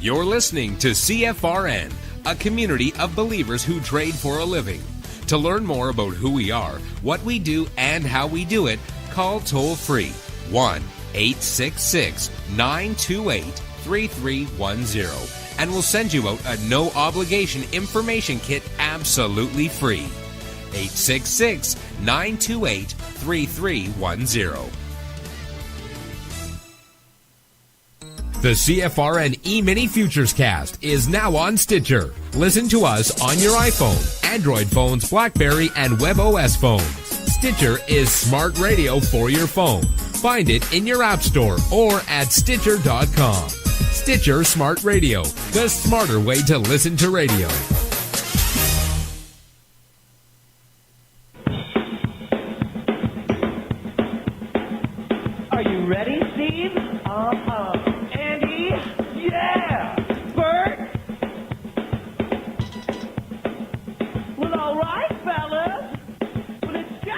You're listening to CFRN, a community of believers who trade for a living. To learn more about who we are, what we do, and how we do it, call toll-free 1-866-928-3310, and we'll send you out a no-obligation information kit absolutely free. 866-928-3310. The CFRN Emini Futures Cast is now on Stitcher. Listen to us on your iPhone, Android phones, BlackBerry, and WebOS phones. Stitcher is smart radio for your phone. Find it in your app store or at Stitcher.com. Stitcher Smart Radio, the smarter way to listen to radio. Are you ready, Steve? Andy? Yeah! Bert? Well, all right, fellas. Let's go!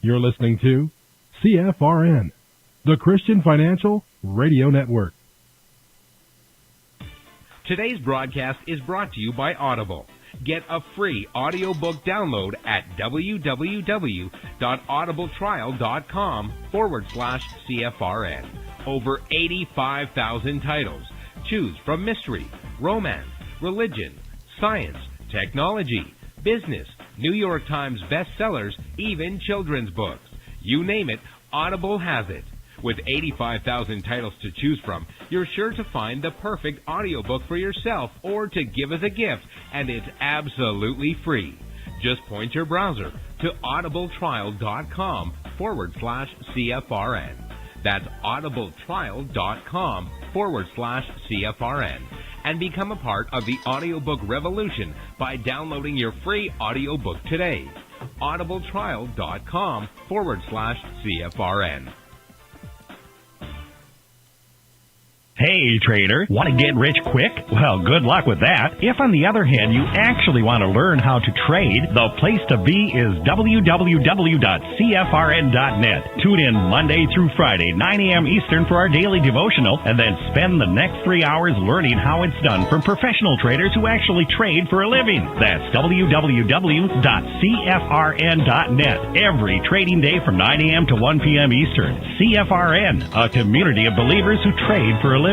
You're listening to CFRN, the Christian Financial Radio Network. Today's broadcast is brought to you by Audible. Get a free audiobook download at www.audibletrial.com/CFRN. Over 85,000 titles. Choose from mystery, romance, religion, science, technology, business, New York Times bestsellers, even children's books. You name it, Audible has it. With 85,000 titles to choose from, you're sure to find the perfect audiobook for yourself or to give as a gift, and it's absolutely free. Just point your browser to audibletrial.com/CFRN. That's audibletrial.com/CFRN. And become a part of the audiobook revolution by downloading your free audiobook today. audibletrial.com/CFRN. Hey, trader, want to get rich quick? Well, good luck with that. If, on the other hand, you actually want to learn how to trade, the place to be is www.cfrn.net. Tune in Monday through Friday, 9 a.m. Eastern for our daily devotional, and then spend the next 3 hours learning how it's done from professional traders who actually trade for a living. That's www.cfrn.net. Every trading day from 9 a.m. to 1 p.m. Eastern. CFRN, a community of believers who trade for a living.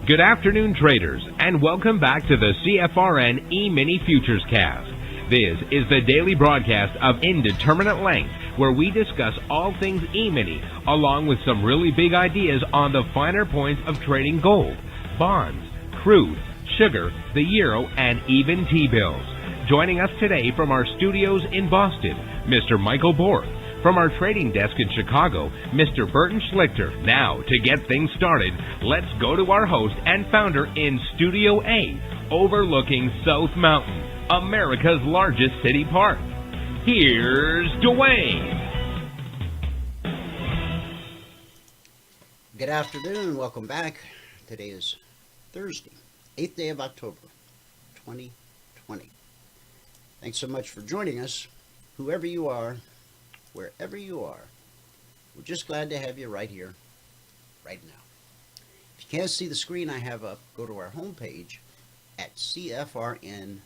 Good afternoon, traders, and welcome back to the CFRN Emini Futures Cast. This is the daily broadcast of Indeterminate Length, where we discuss all things Emini, along with some really big ideas on the finer points of trading gold, bonds, crude, sugar, the euro, and even T-bills. Joining us today from our studios in Boston, Mr. Michael Borth. From our trading desk in Chicago, Mr. Burton Schlichter. Now, to get things started, let's go to our host and founder in Studio A, overlooking South Mountain, America's largest city park. Here's Dwayne. Good afternoon. Welcome back. Today is Thursday, 8th day of October, 2020. Thanks so much for joining us, whoever you are. Wherever you are, we're just glad to have you right here, right now. If you can't see the screen I have up, go to our homepage at CFRN.net.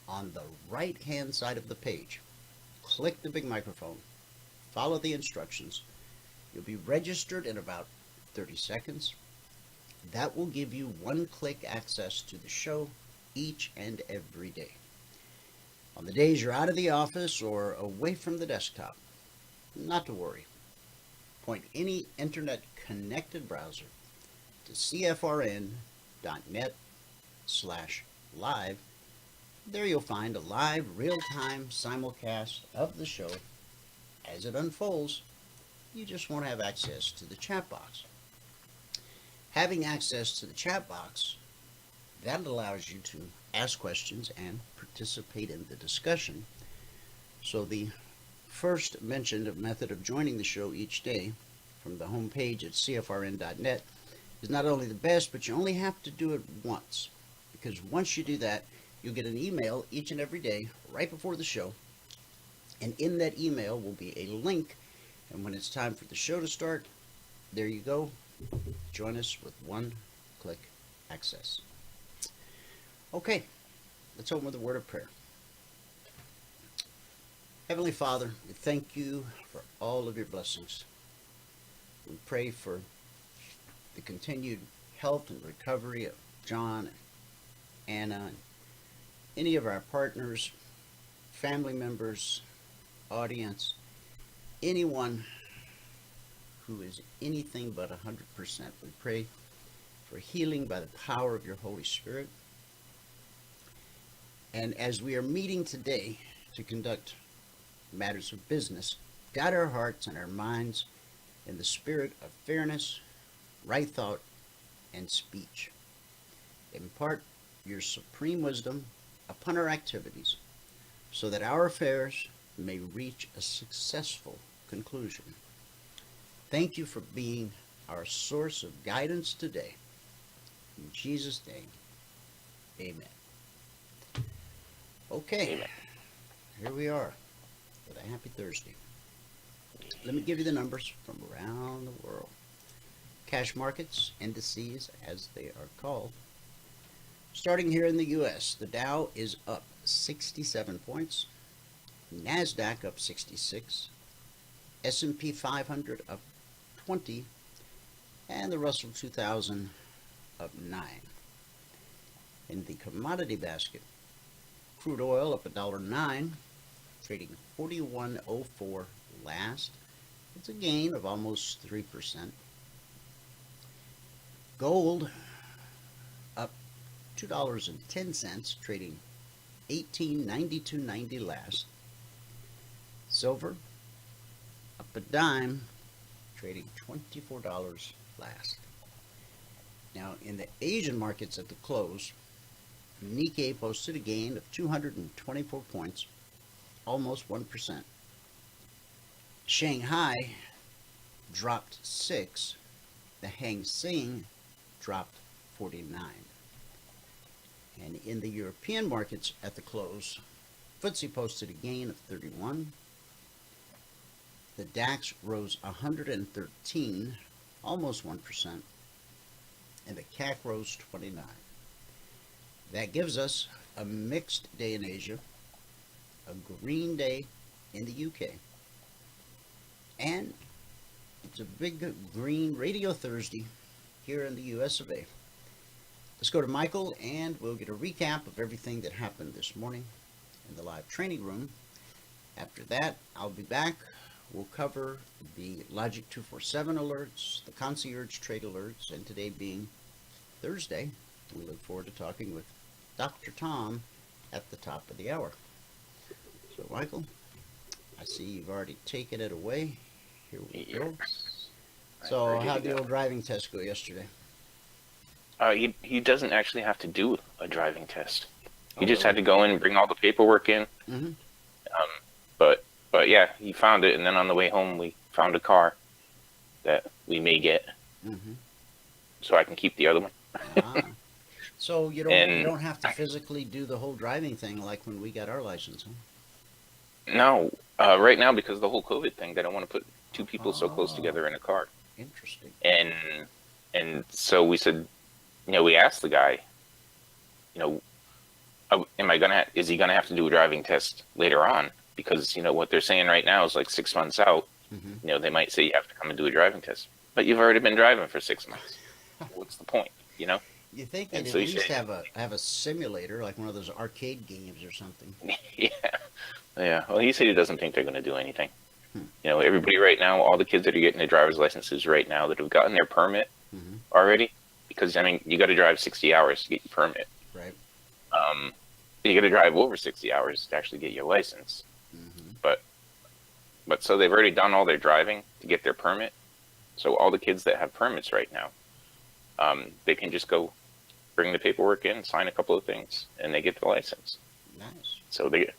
On the right-hand side of the page, click the big microphone, follow the instructions. You'll be registered in about 30 seconds. That will give you one-click access to the show each and every day. On the days you're out of the office or away from the desktop, not to worry. Point any internet-connected browser to cfrn.net/live. There you'll find a live, real-time simulcast of the show. As it unfolds, you just won't have access to the chat box. Having access to the chat box, that allows you to ask questions and participate in the discussion. So the first mentioned method of joining the show each day from the home page at cfrn.net is not only the best, but you only have to do it once. Because once you do that, you'll get an email each and every day right before the show. And in that email will be a link. And when it's time for the show to start, there you go. Join us with one-click access. Okay, let's open with a word of prayer. Heavenly Father, we thank you for all of your blessings. We pray for the continued health and recovery of John and Anna and any of our partners, family members, audience, anyone who is anything but 100%. We pray for healing by the power of your Holy Spirit. And as we are meeting today to conduct matters of business, guide our hearts and our minds in the spirit of fairness, right thought, and speech. Impart your supreme wisdom upon our activities so that our affairs may reach a successful conclusion. Thank you for being our source of guidance today. In Jesus' name, amen. Okay, amen. Here we are with a happy Thursday. Let me give you the numbers from around the world. Cash markets, indices as they are called. Starting here in the U.S., the Dow is up 67 points. NASDAQ up 66. S&P 500 up 20. And the Russell 2000 up 9. In the commodity basket, crude oil up $1.09, trading 41.04 last. It's a gain of almost 3%. Gold up $2.10, trading 18.92.90 last. Silver up a dime, trading $24 last. Now in the Asian markets at the close, Nikkei posted a gain of 224 points, almost 1%. Shanghai dropped 6. The Hang Seng dropped 49. And in the European markets at the close, FTSE posted a gain of 31. The DAX rose 113, almost 1%. And the CAC rose 29. That gives us a mixed day in Asia, a green day in the UK, and it's a big green Radio Thursday here in the US of A. Let's go to Michael and we'll get a recap of everything that happened this morning in the live training room. After that, I'll be back. We'll cover the Logic 247 alerts, the Concierge Trade Alerts, and today being Thursday, we look forward to talking with Dr. Tom at the top of the hour. So, Michael, I see you've already taken it away. Here we go. So, how'd the old driving test go yesterday? He doesn't actually have to do a driving test. He just had to go in and bring all the paperwork in. Mm-hmm. But yeah, he found it, and then on the way home, we found a car that we may get, so I can keep the other one. So you don't have to physically do the whole driving thing like when we got our license, huh? No, right now because of the whole COVID thing, they don't want to put two people so close together in a car. Interesting. And so we said, we asked the guy, is he gonna have to do a driving test later on? Because what they're saying right now is like 6 months out. They might say you have to come and do a driving test, but you've already been driving for 6 months. What's the point? You think they'd at least have a simulator, like one of those arcade games or something. Yeah. Well, he said he doesn't think they're going to do anything. Everybody right now, all the kids that are getting their driver's licenses right now that have gotten their permit already, because you got to drive 60 hours to get your permit. Right. You got to drive over 60 hours to actually get your license. But so they've already done all their driving to get their permit. So all the kids that have permits right now, they can just go bring the paperwork in, sign a couple of things, and they get the license. Nice. So they've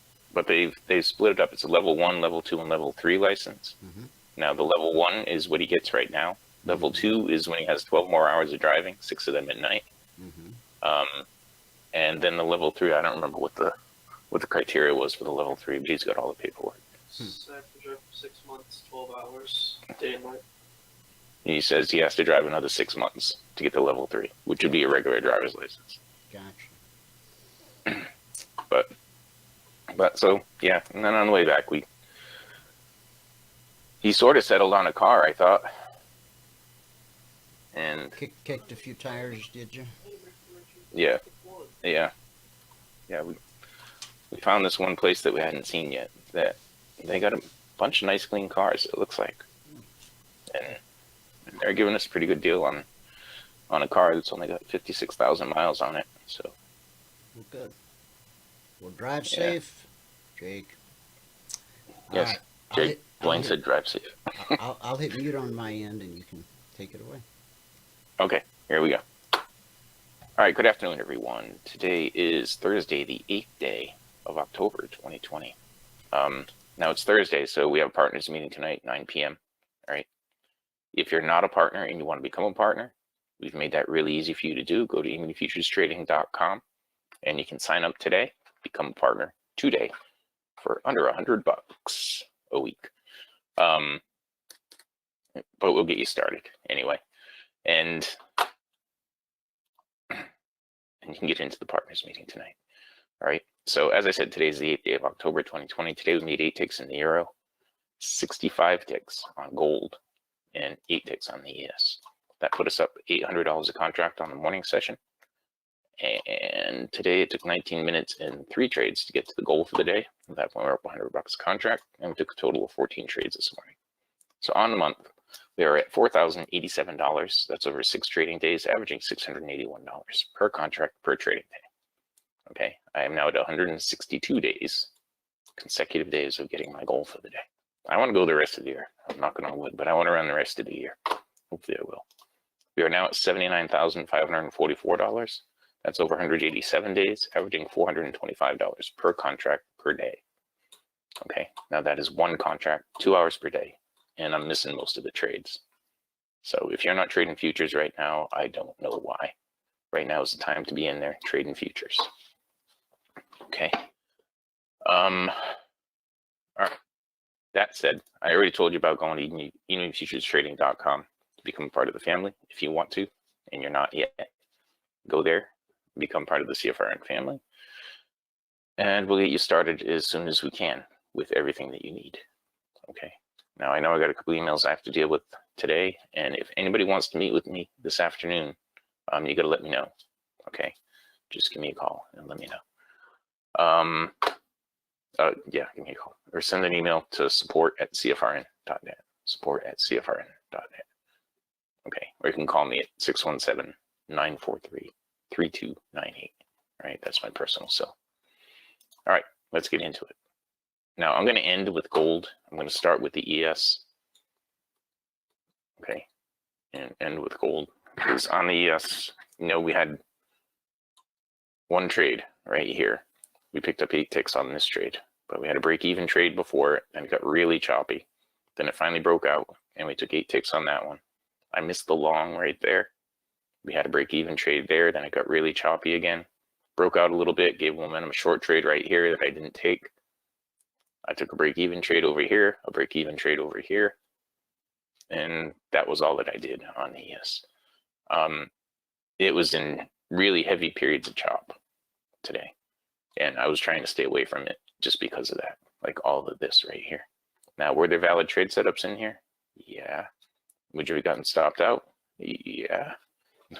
split it up. It's a level 1, level 2, and level 3 license. Now the level 1 is what he gets right now, Level 2 is when he has 12 more hours of driving, 6 of them at night. And then the level 3, I don't remember what the criteria was for the level 3, but he's got all the paperwork. So I have to drive for 6 months, 12 hours, day and night. He says he has to drive another 6 months to get the level 3, which would be a regular driver's license. Gotcha. But so, yeah, and then on the way back, he sort of settled on a car, I thought. And Kicked a few tires, did you? yeah, we found this one place that we hadn't seen yet, that they got a bunch of nice clean cars, it looks like. And they're giving us a pretty good deal on a car that's only got 56,000 miles on it, so. Well, good. Well, drive safe, Jake. Yes, right. Jake Blaine said drive safe. I'll hit mute on my end and you can take it away. Okay, here we go. All right, good afternoon, everyone. Today is Thursday, the 8th day of October, 2020. Now it's Thursday, so we have a partners meeting tonight, 9 p.m. All right. If you're not a partner and you want to become a partner, we've made that really easy for you to do. Go to eminifuturestrading.com and you can sign up today, become a partner today for under $100 a week. But we'll get you started anyway. And you can get into the partners meeting tonight. All right. So as I said, today is the 8th day of October 2020. Today we made 8 ticks in the euro, 65 ticks on gold, and 8 ticks on the ES. That put us up $800 a contract on the morning session. And today it took 19 minutes and 3 trades to get to the goal for the day. At that point, we're up $100 a contract, and we took a total of 14 trades this morning. So on the month, we are at $4,087. That's over 6 trading days, averaging $681 per contract per trading day. Okay, I am now at 162 days, consecutive days of getting my goal for the day. I want to go the rest of the year. I'm not going to wood, but I want to run the rest of the year. Hopefully I will. We are now at $79,544. That's over 187 days, averaging $425 per contract per day. Okay, now that is one contract, 2 hours per day, and I'm missing most of the trades. So if you're not trading futures right now, I don't know why. Right now is the time to be in there trading futures. Okay. All right. That said, I already told you about going to eminifuturestrading.com to become part of the family. If you want to, and you're not yet, go there, become part of the CFRN family, and we'll get you started as soon as we can with everything that you need. Okay. Now, I know I got a couple emails I have to deal with today, and if anybody wants to meet with me this afternoon, you got to let me know. Okay. Just give me a call and let me know. Yeah, give me a call or send an email to support@cfrn.net. Support@cfrn.net. Okay, or you can call me at 617-943-3298. All right, that's my personal cell. All right, let's get into it. Now I'm going to end with gold. I'm going to start with the ES. Okay, and end with gold because on the ES, you know, we had one trade right here. We picked up 8 ticks on this trade, but we had a break-even trade before it, and it got really choppy. Then it finally broke out, and we took 8 ticks on that one. I missed the long right there. We had a break-even trade there, then it got really choppy again. Broke out a little bit, gave momentum a short trade right here that I didn't take. I took a break-even trade over here, a break-even trade over here, and that was all that I did on the ES. It was in really heavy periods of chop today. And I was trying to stay away from it just because of that, like all of this right here. Now, were there valid trade setups in here? Yeah. Would you have gotten stopped out? Yeah.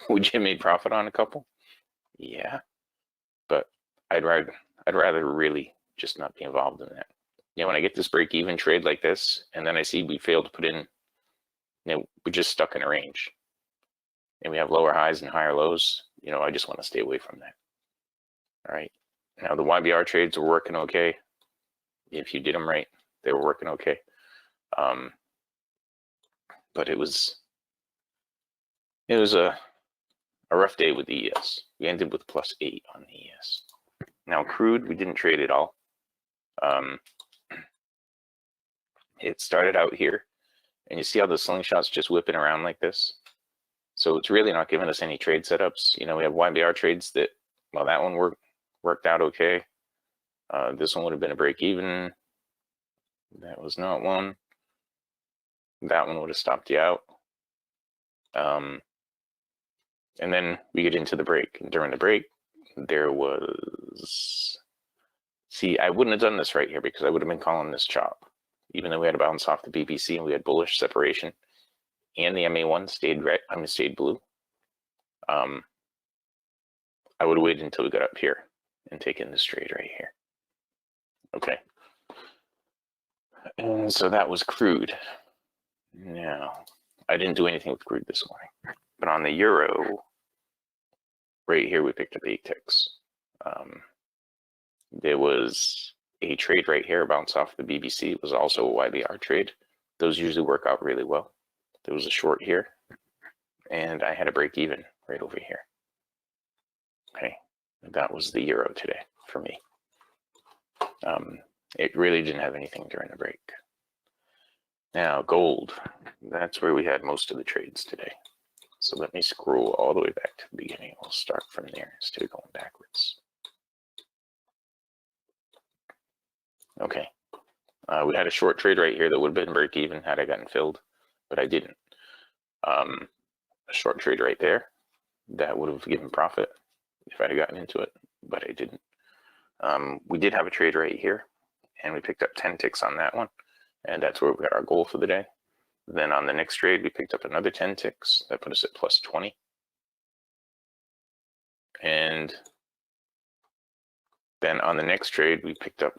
Would you have made profit on a couple? Yeah. But I'd rather really just not be involved in that. You know, when I get this break-even trade like this, and then I see we failed to put in, you know, we're just stuck in a range. And we have lower highs and higher lows, you know, I just want to stay away from that. All right. Now, the YBR trades were working okay. If you did them right, they were working okay. But it was a rough day with the ES. We ended with +8 on the ES. Now, crude, we didn't trade at all. It started out here, And you see how the slingshot's just whipping around like this? So it's really not giving us any trade setups. You know, we have YBR trades that, well, that one worked out okay. This one would have been a break even. That was not one. That one would have stopped you out. And then we get into the break. And during the break, there was... See, I wouldn't have done this right here because I would have been calling this chop. Even though we had a bounce off the BBC and we had bullish separation. And the MA1 stayed red, stayed blue. I would have waited until we got up here and taken this trade right here. Okay. And so that was crude. Now, I didn't do anything with crude this morning. But on the euro, right here, we picked up 8 ticks. There was a trade right here, bounce off the BBC. It was also a YBR trade. Those usually work out really well. There was a short here, and I had a break even right over here. Okay, that was the euro today for me. It really didn't have anything during the break. Now, gold, that's where we had most of the trades today. So let me scroll all the way back to the beginning. We'll start from there instead of going backwards. Okay, we had a short trade right here that would have been break even had I gotten filled, but I didn't. A short trade right there that would have given profit if I'd have gotten into it, but I didn't. We did have a trade right here, and we picked up 10 ticks on that one, and that's where we got our goal for the day. Then on the next trade, we picked up another 10 ticks. That put us at plus 20. And then on the next trade, we picked up...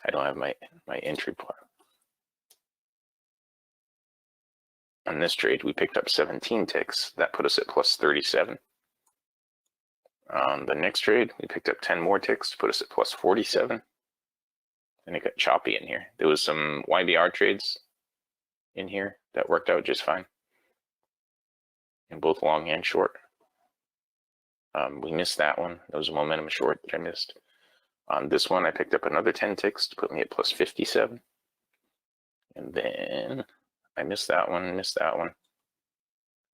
I don't have my entry part. On this trade, we picked up 17 ticks. That put us at plus 37. On the next trade, we picked up 10 more ticks to put us at plus 47. And it got choppy in here. There was some YBR trades in here that worked out just fine. In both long and short. We missed that one. That was a momentum short that I missed. On this one, I picked up another 10 ticks to put me at plus 57. And then I missed that one, missed that one.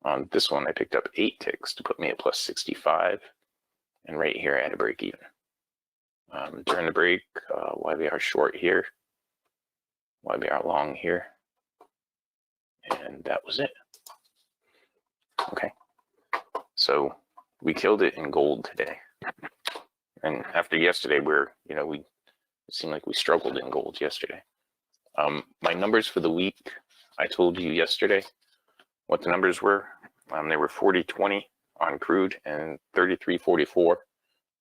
On this one, I picked up 8 ticks to put me at plus 65. And right here, I had a break even. During the break, YBR short here, YBR long here, and that was it. Okay, so we killed it in gold today. And after yesterday, it seemed like we struggled in gold yesterday. My numbers for the week, I told you yesterday what the numbers were. They were 40.20 on crude and 33.44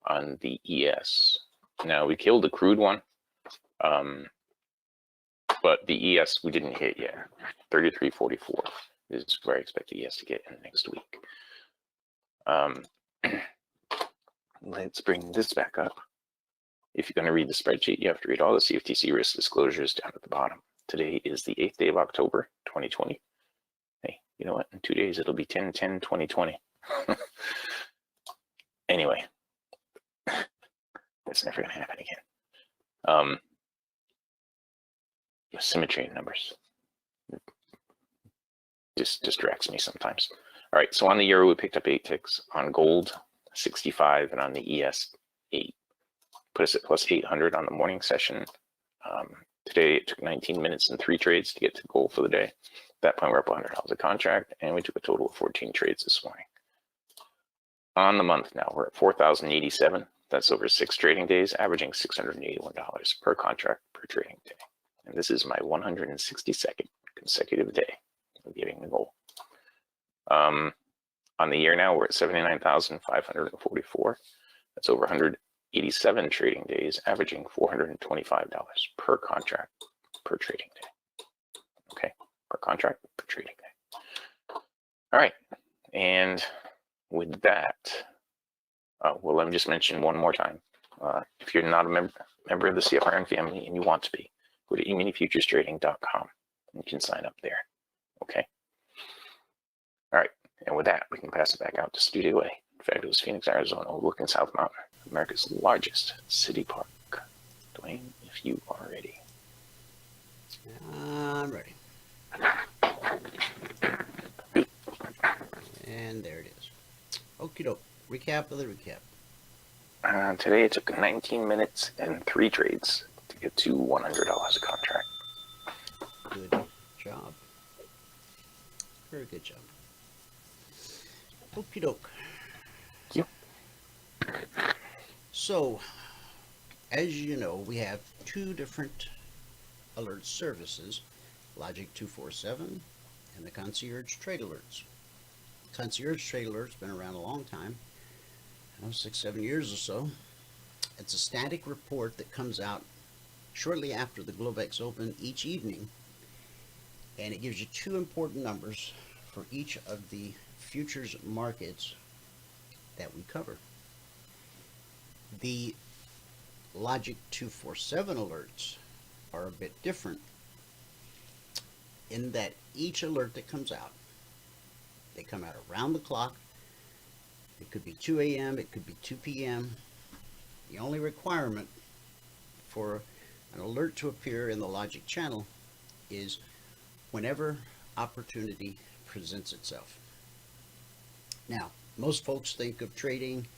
on the ES. Now we killed the crude one, but the ES we didn't hit yet. 33.44 is where I expect the ES to get in next week. Let's bring this back up. If you're going to read the spreadsheet, you have to read all the CFTC risk disclosures down at the bottom. Today is the 8th day of October, 2020. Hey, you know what? In 2 days, it'll be 10/10/2020. Anyway, that's never going to happen again. Symmetry in numbers just distracts me sometimes. All right, so on the euro, we picked up 8 ticks. On gold, 65, and on the ES, 8. Put us at plus 800 on the morning session. Today, it took 19 minutes and 3 trades to get to goal for the day. At that point, we're up $100 a contract, and we took a total of 14 trades this morning. On the month now, we're at 4,087. That's over 6 trading days, averaging $681 per contract per trading day. And this is my 162nd consecutive day of getting the goal. On the year now, we're at 79,544. That's over 187 trading days, averaging $425 per contract per trading day. Okay, per contract per trading day. All right, and with that, well, let me just mention one more time. If you're not a member of the CFRN family and you want to be, go to eminifuturestrading.com and you can sign up there. Okay. All right. And with that, we can pass it back out to Studio A, fabulous Phoenix, Arizona, overlooking South Mountain, America's largest city park. Dwayne, if you are ready. I'm ready. And there it is. Okie doke. Recap of the recap. Today it took 19 minutes and 3 trades to get to $100 a contract. Good job. Very good job. Okie doke. Yep. So, as you know, we have 2 different alert services, Logic 247 and the Concierge Trade Alerts. Concierge Trade Alerts been around a long time, 6-7 years or so. It's a static report that comes out shortly after the Globex Open each evening, and it gives you 2 important numbers for each of the futures markets that we cover. The Logic 247 alerts are a bit different in that each alert that comes out, they come out around the clock. It could be 2 a.m., it could be 2 p.m. The only requirement for an alert to appear in the Logic channel is whenever opportunity presents itself. Now, most folks think of trading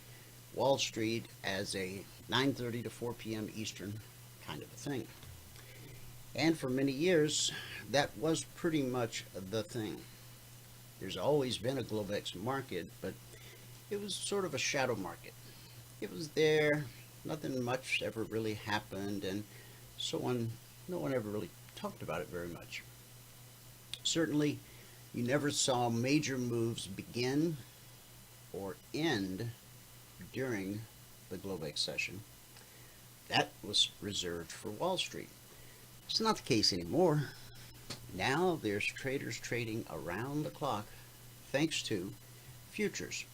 Wall Street as a 9:30 to 4 p.m. Eastern kind of a thing. And for many years, that was pretty much the thing. There's always been a Globex market, but it was sort of a shadow market. It was there, nothing much ever really happened, and no one ever really talked about it very much. Certainly, you never saw major moves begin or end during the Globex session. That was reserved for Wall Street. It's not the case anymore. Now there's traders trading around the clock thanks to futures.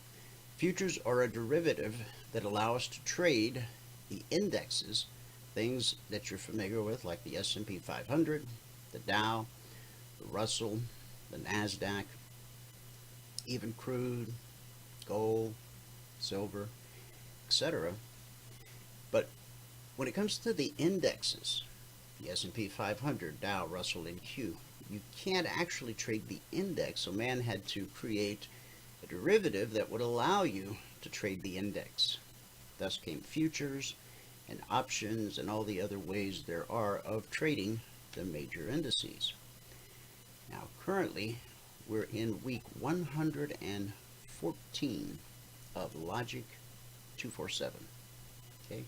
Futures are a derivative that allow us to trade the indexes, things that you're familiar with like the S&P 500, the Dow, the Russell, the NASDAQ, even crude, gold, silver, etc. But when it comes to the indexes, the S&P 500, Dow, Russell, and Q, you can't actually trade the index, so man had to create a derivative that would allow you to trade the index. Thus came futures and options and all the other ways there are of trading the major indices. Now currently we're in week 114 of Logic 247. Okay,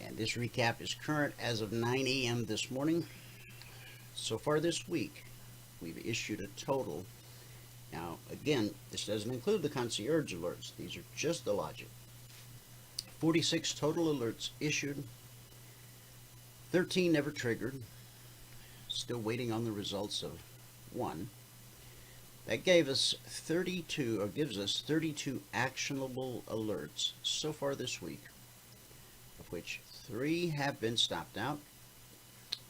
and this recap is current as of 9 a.m. this morning. So far this week, we've issued a total. Now, again, this doesn't include the concierge alerts. These are just the Logic. 46 total alerts issued. 13 never triggered. Still waiting on the results of 1. That gave us 32, or gives us 32 actionable alerts so far this week, of which 3 have been stopped out.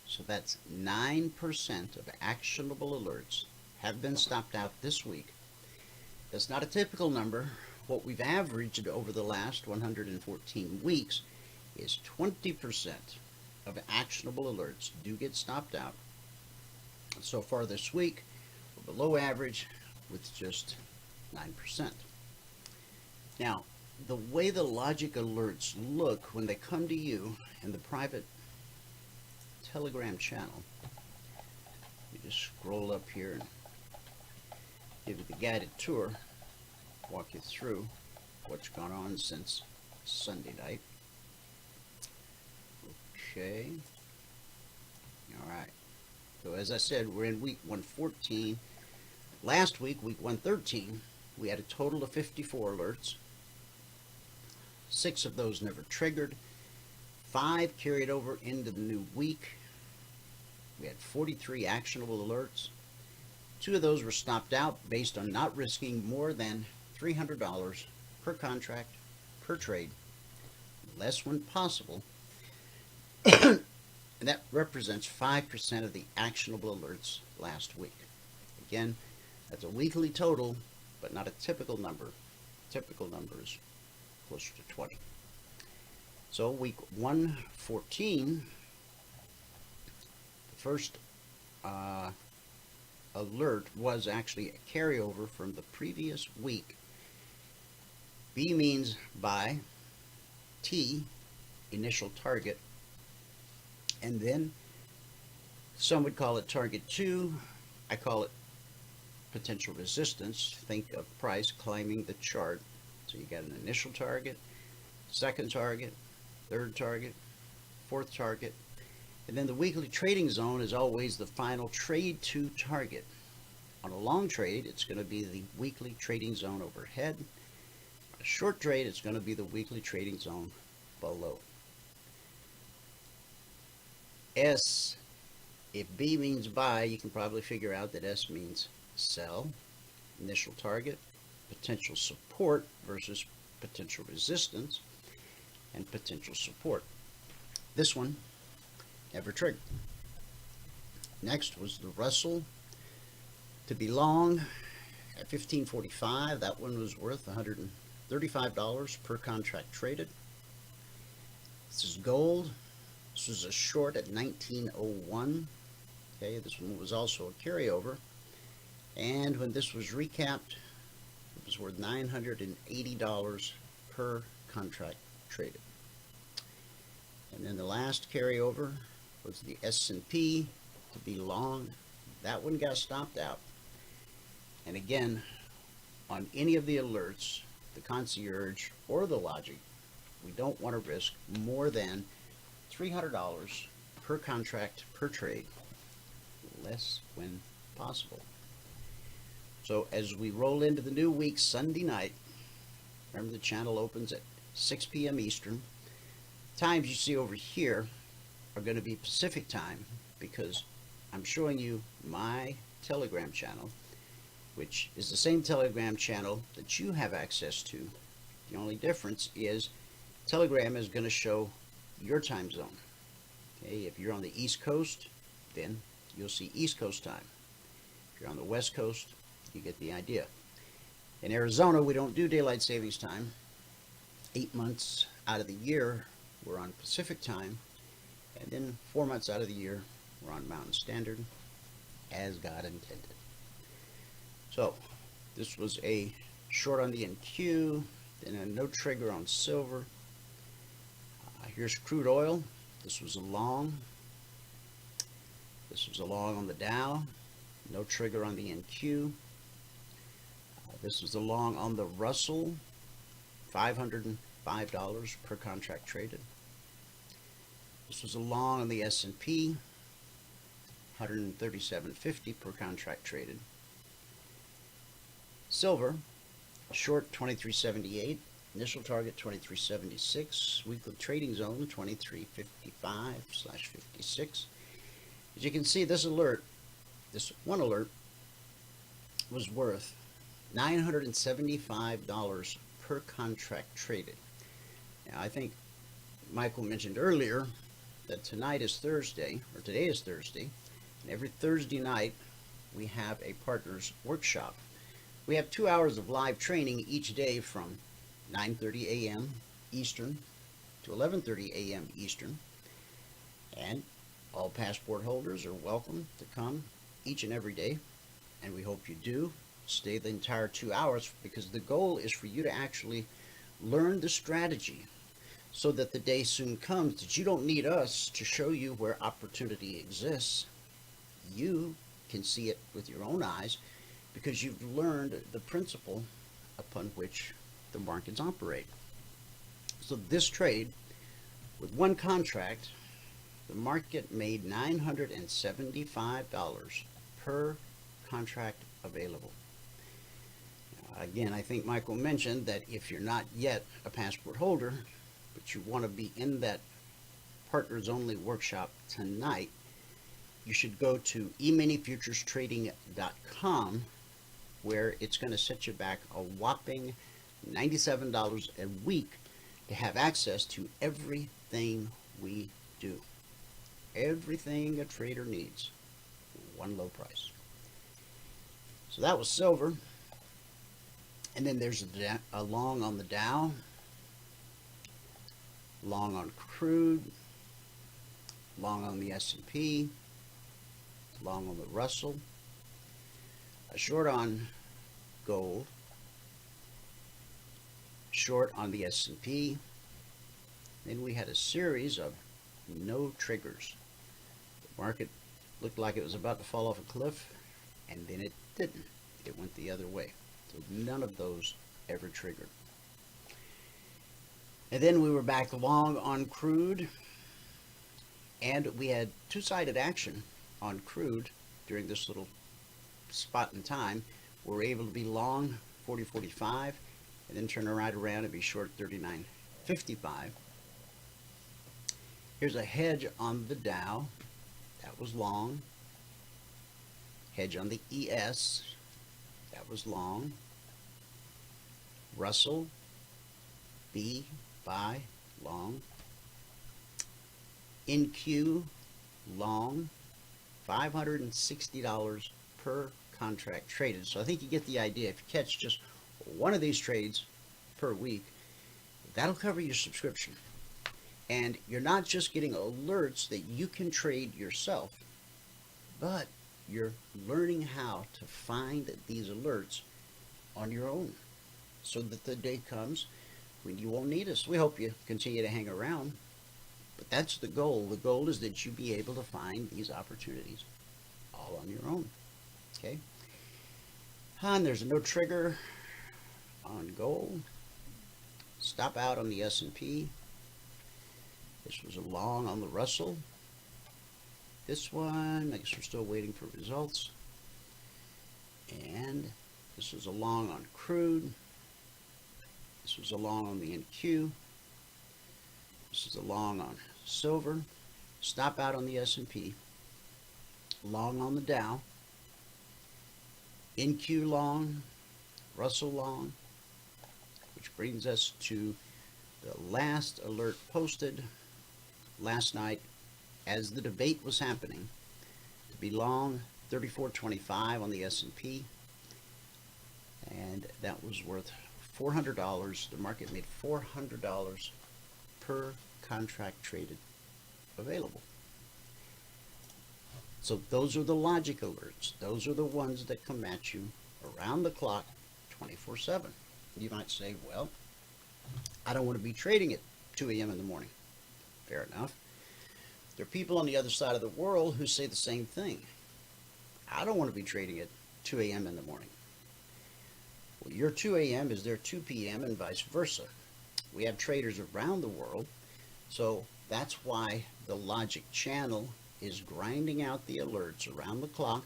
So that's 9% of actionable alerts have been stopped out this week. That's not a typical number. What we've averaged over the last 114 weeks is 20% of actionable alerts do get stopped out. So far this week, we're below average with just 9%. Now, the way the Logic alerts look when they come to you in the private Telegram channel, you just scroll up here and give you the guided tour, walk you through what's gone on since Sunday night. Okay. All right. So as I said, we're in week 114. Last week, week 113, we had a total of 54 alerts. 6 of those never triggered. 5 carried over into the new week. We had 43 actionable alerts. 2 of those were stopped out based on not risking more than $300 per contract, per trade, less when possible. And that represents 5% of the actionable alerts last week. Again, that's a weekly total, but not a typical number. Typical number is closer to 20. So week 114, first alert was actually a carryover from the previous week. B means buy, T, initial target, and then some would call it target 2. I call it potential resistance. Think of price climbing the chart. So you got an initial target, second target, third target, fourth target, and then the weekly trading zone is always the final trade to target. On a long trade, it's going to be the weekly trading zone overhead. On a short trade, it's going to be the weekly trading zone below. S, if B means buy, you can probably figure out that S means sell, initial target, potential support versus potential resistance, and potential support. This one never triggered. Next was the Russell to be long at 1545. That one was worth $135 per contract traded. This is gold. This was a short at 1901. Okay, this one was also a carryover. And when this was recapped, it was worth $980 per contract traded. And then the last carryover was the S&P to be long. That one got stopped out. And again, on any of the alerts, the concierge or the logic, we don't want to risk more than $300 per contract per trade, less when possible. So as we roll into the new week Sunday night, remember the channel opens at 6 p.m. Eastern. Times you see over here are going to be Pacific time because I'm showing you my Telegram channel, which is the same Telegram channel that you have access to. The only difference is Telegram is going to show your time zone. Okay, if you're on the East Coast, then you'll see East Coast time. If you're on the West Coast, you get the idea. In Arizona, we don't do daylight savings time. 8 months out of the year, we're on Pacific time, and then 4 months out of the year, we're on Mountain Standard, as God intended. So, this was a short on the NQ, then a no trigger on silver. Here's crude oil. This was a long. This was a long on the Dow, no trigger on the NQ. This was a long on the Russell, $505 per contract traded. This was a long on the S&P, $137.50 per contract traded. Silver, short 23.78, initial target 23.76, weekly trading zone 23.55/56. As you can see, this alert, this one alert, was worth $975 per contract traded. Now, I think Michael mentioned earlier that tonight is Thursday, or today is Thursday, and every Thursday night we have a partners workshop. We have 2 hours of live training each day from 9:30 a.m. Eastern to 11:30 a.m. Eastern, and all passport holders are welcome to come each and every day, and we hope you do stay the entire 2 hours, because the goal is for you to actually learn the strategy so that the day soon comes that you don't need us to show you where opportunity exists. You can see it with your own eyes because you've learned the principle upon which the markets operate. So this trade, with one contract, the market made $975 per contract available. Now, again, I think Michael mentioned that if you're not yet a passport holder, but you want to be in that partners only workshop tonight, you should go to eminifuturestrading.com, where it's going to set you back a whopping $97 a week to have access to everything we do. Everything a trader needs for one low price. So that was silver. And then there's a long on the Dow, long on crude, long on the S&P, long on the Russell, a short on gold, short on the S&P. Then we had a series of no triggers. The market looked like it was about to fall off a cliff, and then it didn't. It went the other way. So none of those ever triggered. And then we were back long on crude, and we had two-sided action on crude during this little spot in time. We were able to be long 40.45 and then turn right around and be short 39.55. Here's a hedge on the Dow. That was long. Hedge on the ES. That was long. Russell, B, buy, long. NQ, long. $560 per contract traded. So I think you get the idea. If you catch just one of these trades per week, that'll cover your subscription. And you're not just getting alerts that you can trade yourself, but you're learning how to find these alerts on your own so that the day comes when you won't need us. We hope you continue to hang around, but that's the goal. The goal is that you be able to find these opportunities all on your own. Okay? And there's a no trigger on gold. Stop out on the S&P. This was a long on the Russell. This one, I guess we're still waiting for results. And this was a long on crude. This was a long on the NQ. This is a long on silver. Stop out on the S&P. Long on the Dow. NQ long. Russell long. Which brings us to the last alert posted last night as the debate was happening to be long 34.25 on the S&P, and that was worth $400. The market made $400 per contract traded available. So those are the logic alerts. Those are the ones that come at you around the clock 24/7. You might say, well, I don't want to be trading at 2 a.m. in the morning. Fair enough. There are people on the other side of the world who say the same thing. I don't want to be trading at 2 a.m. in the morning. Well, your 2 a.m. is their 2 p.m. and vice versa. We have traders around the world, so that's why the logic channel is grinding out the alerts around the clock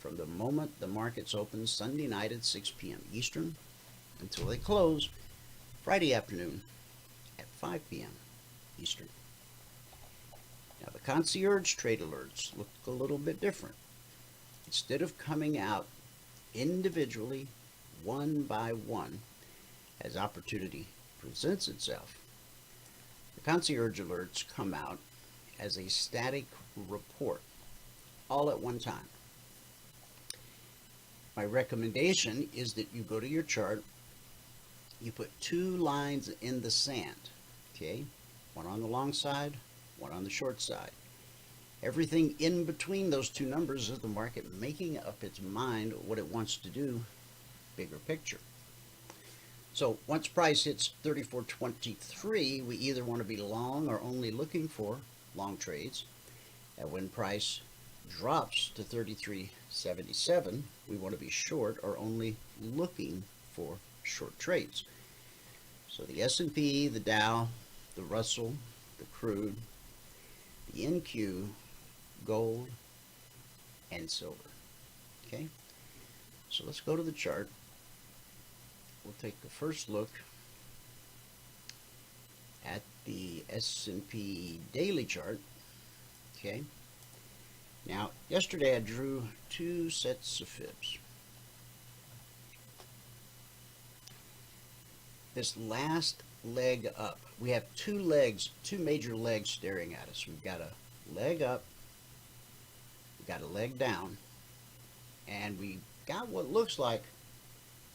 from the moment the markets open Sunday night at 6 p.m. Eastern until they close Friday afternoon at 5 p.m. Eastern. Now the Concierge Trade Alerts look a little bit different. Instead of coming out individually, one by one, as opportunity presents itself, the Concierge Alerts come out as a static report, all at one time. My recommendation is that you go to your chart, you put two lines in the sand, okay? One on the long side, one on the short side. Everything in between those two numbers is the market making up its mind what it wants to do, bigger picture. So once price hits 34.23, we either want to be long or only looking for long trades. And when price drops to 33.77, we want to be short or only looking for short trades. So the S&P, the Dow, the Russell, the crude, the NQ, gold, and silver. Okay, so let's go to the chart. We'll take the first look at the S&P daily chart. Okay, now yesterday I drew two sets of fibs. This last leg up, we have two legs, two major legs staring at us. We've got a leg up, we've got a leg down, and we got what looks like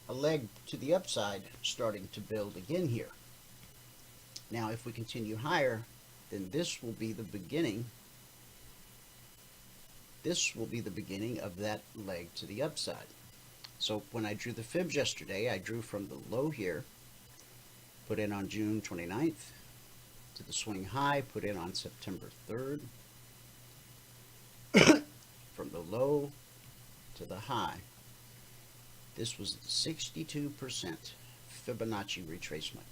a leg to the upside starting to build again here. Now if we continue higher, then this will be the beginning this will be the beginning of that leg to the upside. So when I drew the fibs yesterday, I drew from the low here, put in on June 29th, to the swing high, put in on September 3rd, from the low to the high. This was the 62% Fibonacci retracement.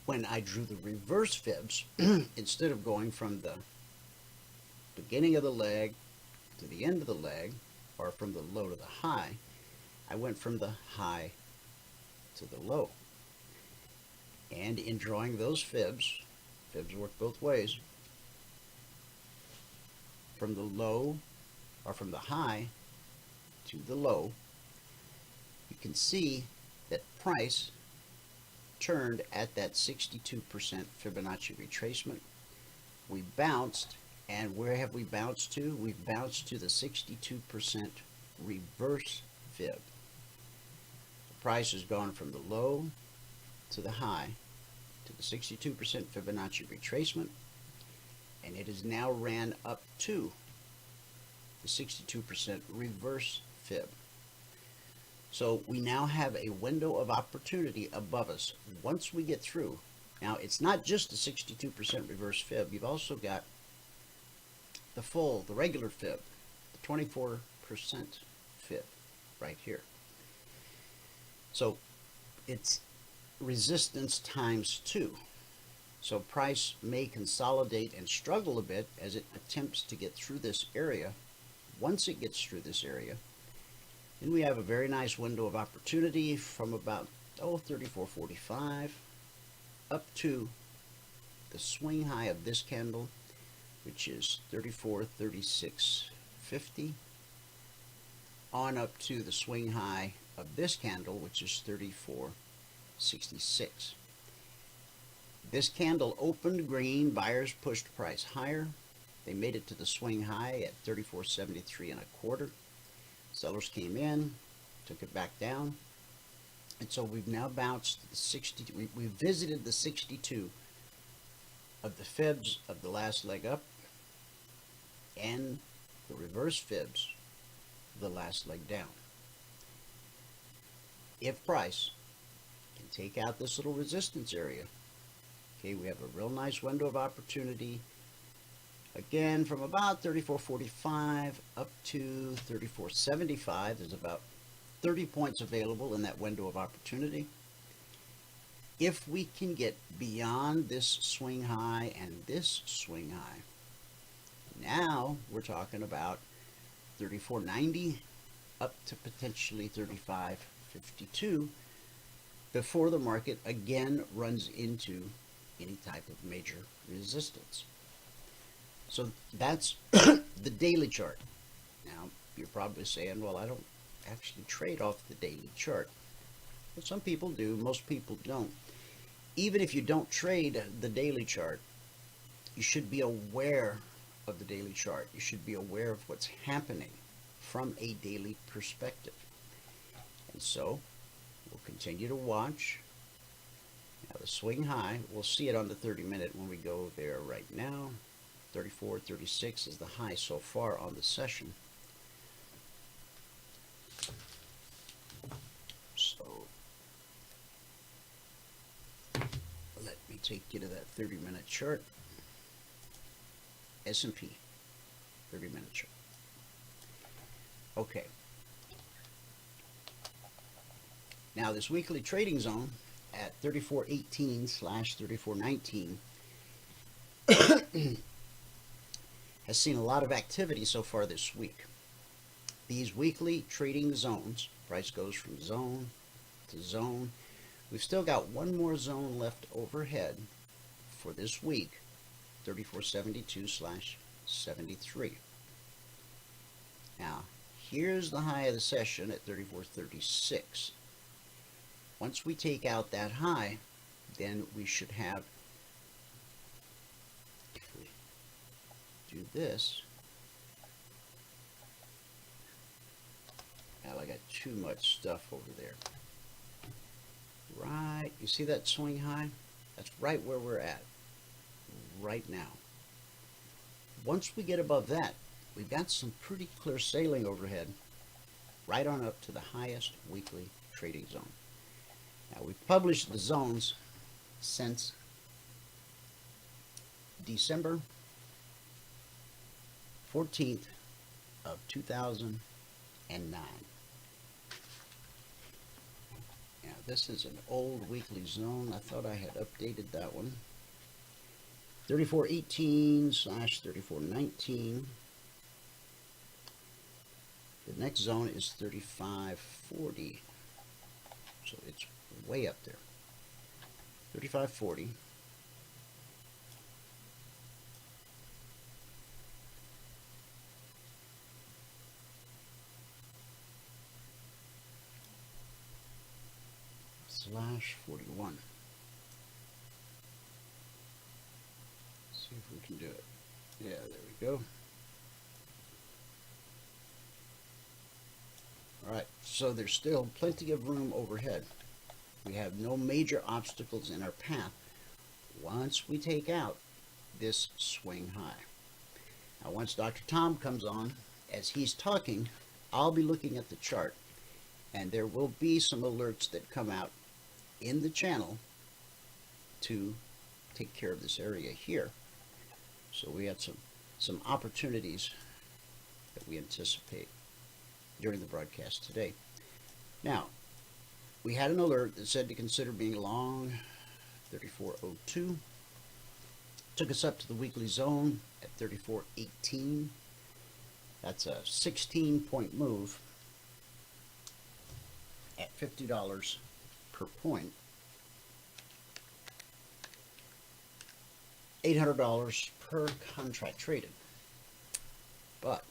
When I drew the reverse fibs, instead of going from the beginning of the leg to the end of the leg, or from the low to the high, I went from the high to the low. And in drawing those fibs work both ways, from the low, or from the high to the low, you can see that price turned at that 62% Fibonacci retracement. We bounced, and where have we bounced to? We've bounced to the 62% reverse fib. The price has gone from the low to the high to the 62% Fibonacci retracement, and it has now ran up to the 62% reverse fib. So we now have a window of opportunity above us once we get through. Now, it's not just the 62% reverse fib. You've also got the regular fib, the 24% fib right here. So it's resistance times 2. So price may consolidate and struggle a bit as it attempts to get through this area. Once it gets through this area, then we have a very nice window of opportunity from about 34.45 up to the swing high of this candle, which is 34.3650, on up to the swing high of this candle, which is 34.66. This candle opened green. Buyers pushed price higher. They made it to the swing high at 34.73 1/4. Sellers came in, took it back down, and so we've now bounced to the 60. We visited the 62 of the fibs of the last leg up, and the reverse fibs of the last leg down. If price can take out this little resistance area, okay, we have a real nice window of opportunity. Again, from about 34.45 up to 34.75, there's about 30 points available in that window of opportunity. If we can get beyond this swing high and this swing high, now we're talking about 34.90 up to potentially 35.52 before the market again runs into any type of major resistance. So that's the daily chart. Now, you're probably saying, well, I don't actually trade off the daily chart. Well, some people do, most people don't. Even if you don't trade the daily chart, you should be aware of the daily chart. You should be aware of what's happening from a daily perspective. And so, we'll continue to watch. Now, the swing high, we'll see it on the 30-minute when we go there right now. 34.36 is the high so far on the session. So let me take you to that 30-minute chart. S&P 30-minute chart. Okay. Now this weekly trading zone at 34.18/34.19 has seen a lot of activity so far this week. These weekly trading zones, price goes from zone to zone. We've still got one more zone left overhead for this week, 34.72/73. Now, here's the high of the session at 34.36. Once we take out that high, then we should have, if we do this, now I got too much stuff over there. Right, you see that swing high? That's right where we're at right now. once we get above that, we've got some pretty clear sailing overhead right on up to the highest weekly trading zone. Now, we've published the zones since December 14th of 2009. Now, this is an old weekly zone. I thought I had updated that one. 3418/3419. The next zone is 3540. So it's way up there. 3540. /41. See if we can do it. Yeah, there we go. Alright, so there's still plenty of room overhead. We have no major obstacles in our path once we take out this swing high. Now, once Dr. Tom comes on, as he's talking, I'll be looking at the chart, and there will be some alerts that come out in the channel to take care of this area here. So we had some opportunities that we anticipate during the broadcast today. Now, we had an alert that said to consider being long 3402. Took us up to the weekly zone at 3418. That's a 16-point move at $50 per point. $800 per contract traded. But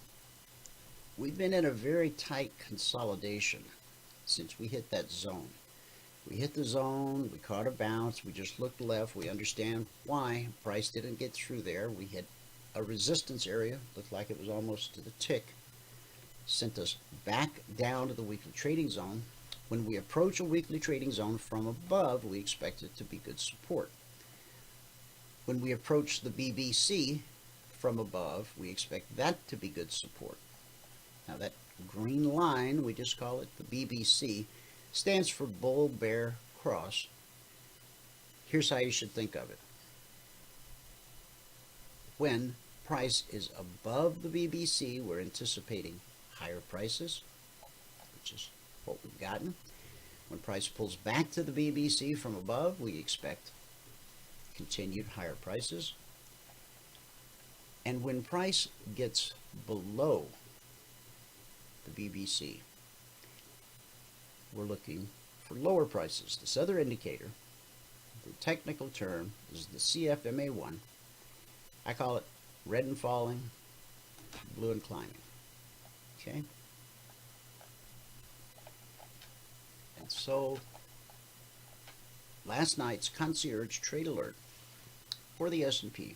we've been in a very tight consolidation since we hit that zone. We hit the zone, we caught a bounce, we just looked left, we understand why price didn't get through there. We hit a resistance area, looked like it was almost to the tick, sent us back down to the weekly trading zone. When we approach a weekly trading zone from above, we expect it to be good support. When we approach the BBC from above, we expect that to be good support. Now, that green line, we just call it the BBC, stands for Bull Bear Cross. Here's how you should think of it. When price is above the BBC, we're anticipating higher prices, which is what we've gotten. When price pulls back to the BBC from above, we expect continued higher prices. And when price gets below the BBC, we're looking for lower prices. This other indicator, the technical term is the CFMA1. I call it red and falling, blue and climbing. Okay? And so last night's Concierge Trade Alert for the S&P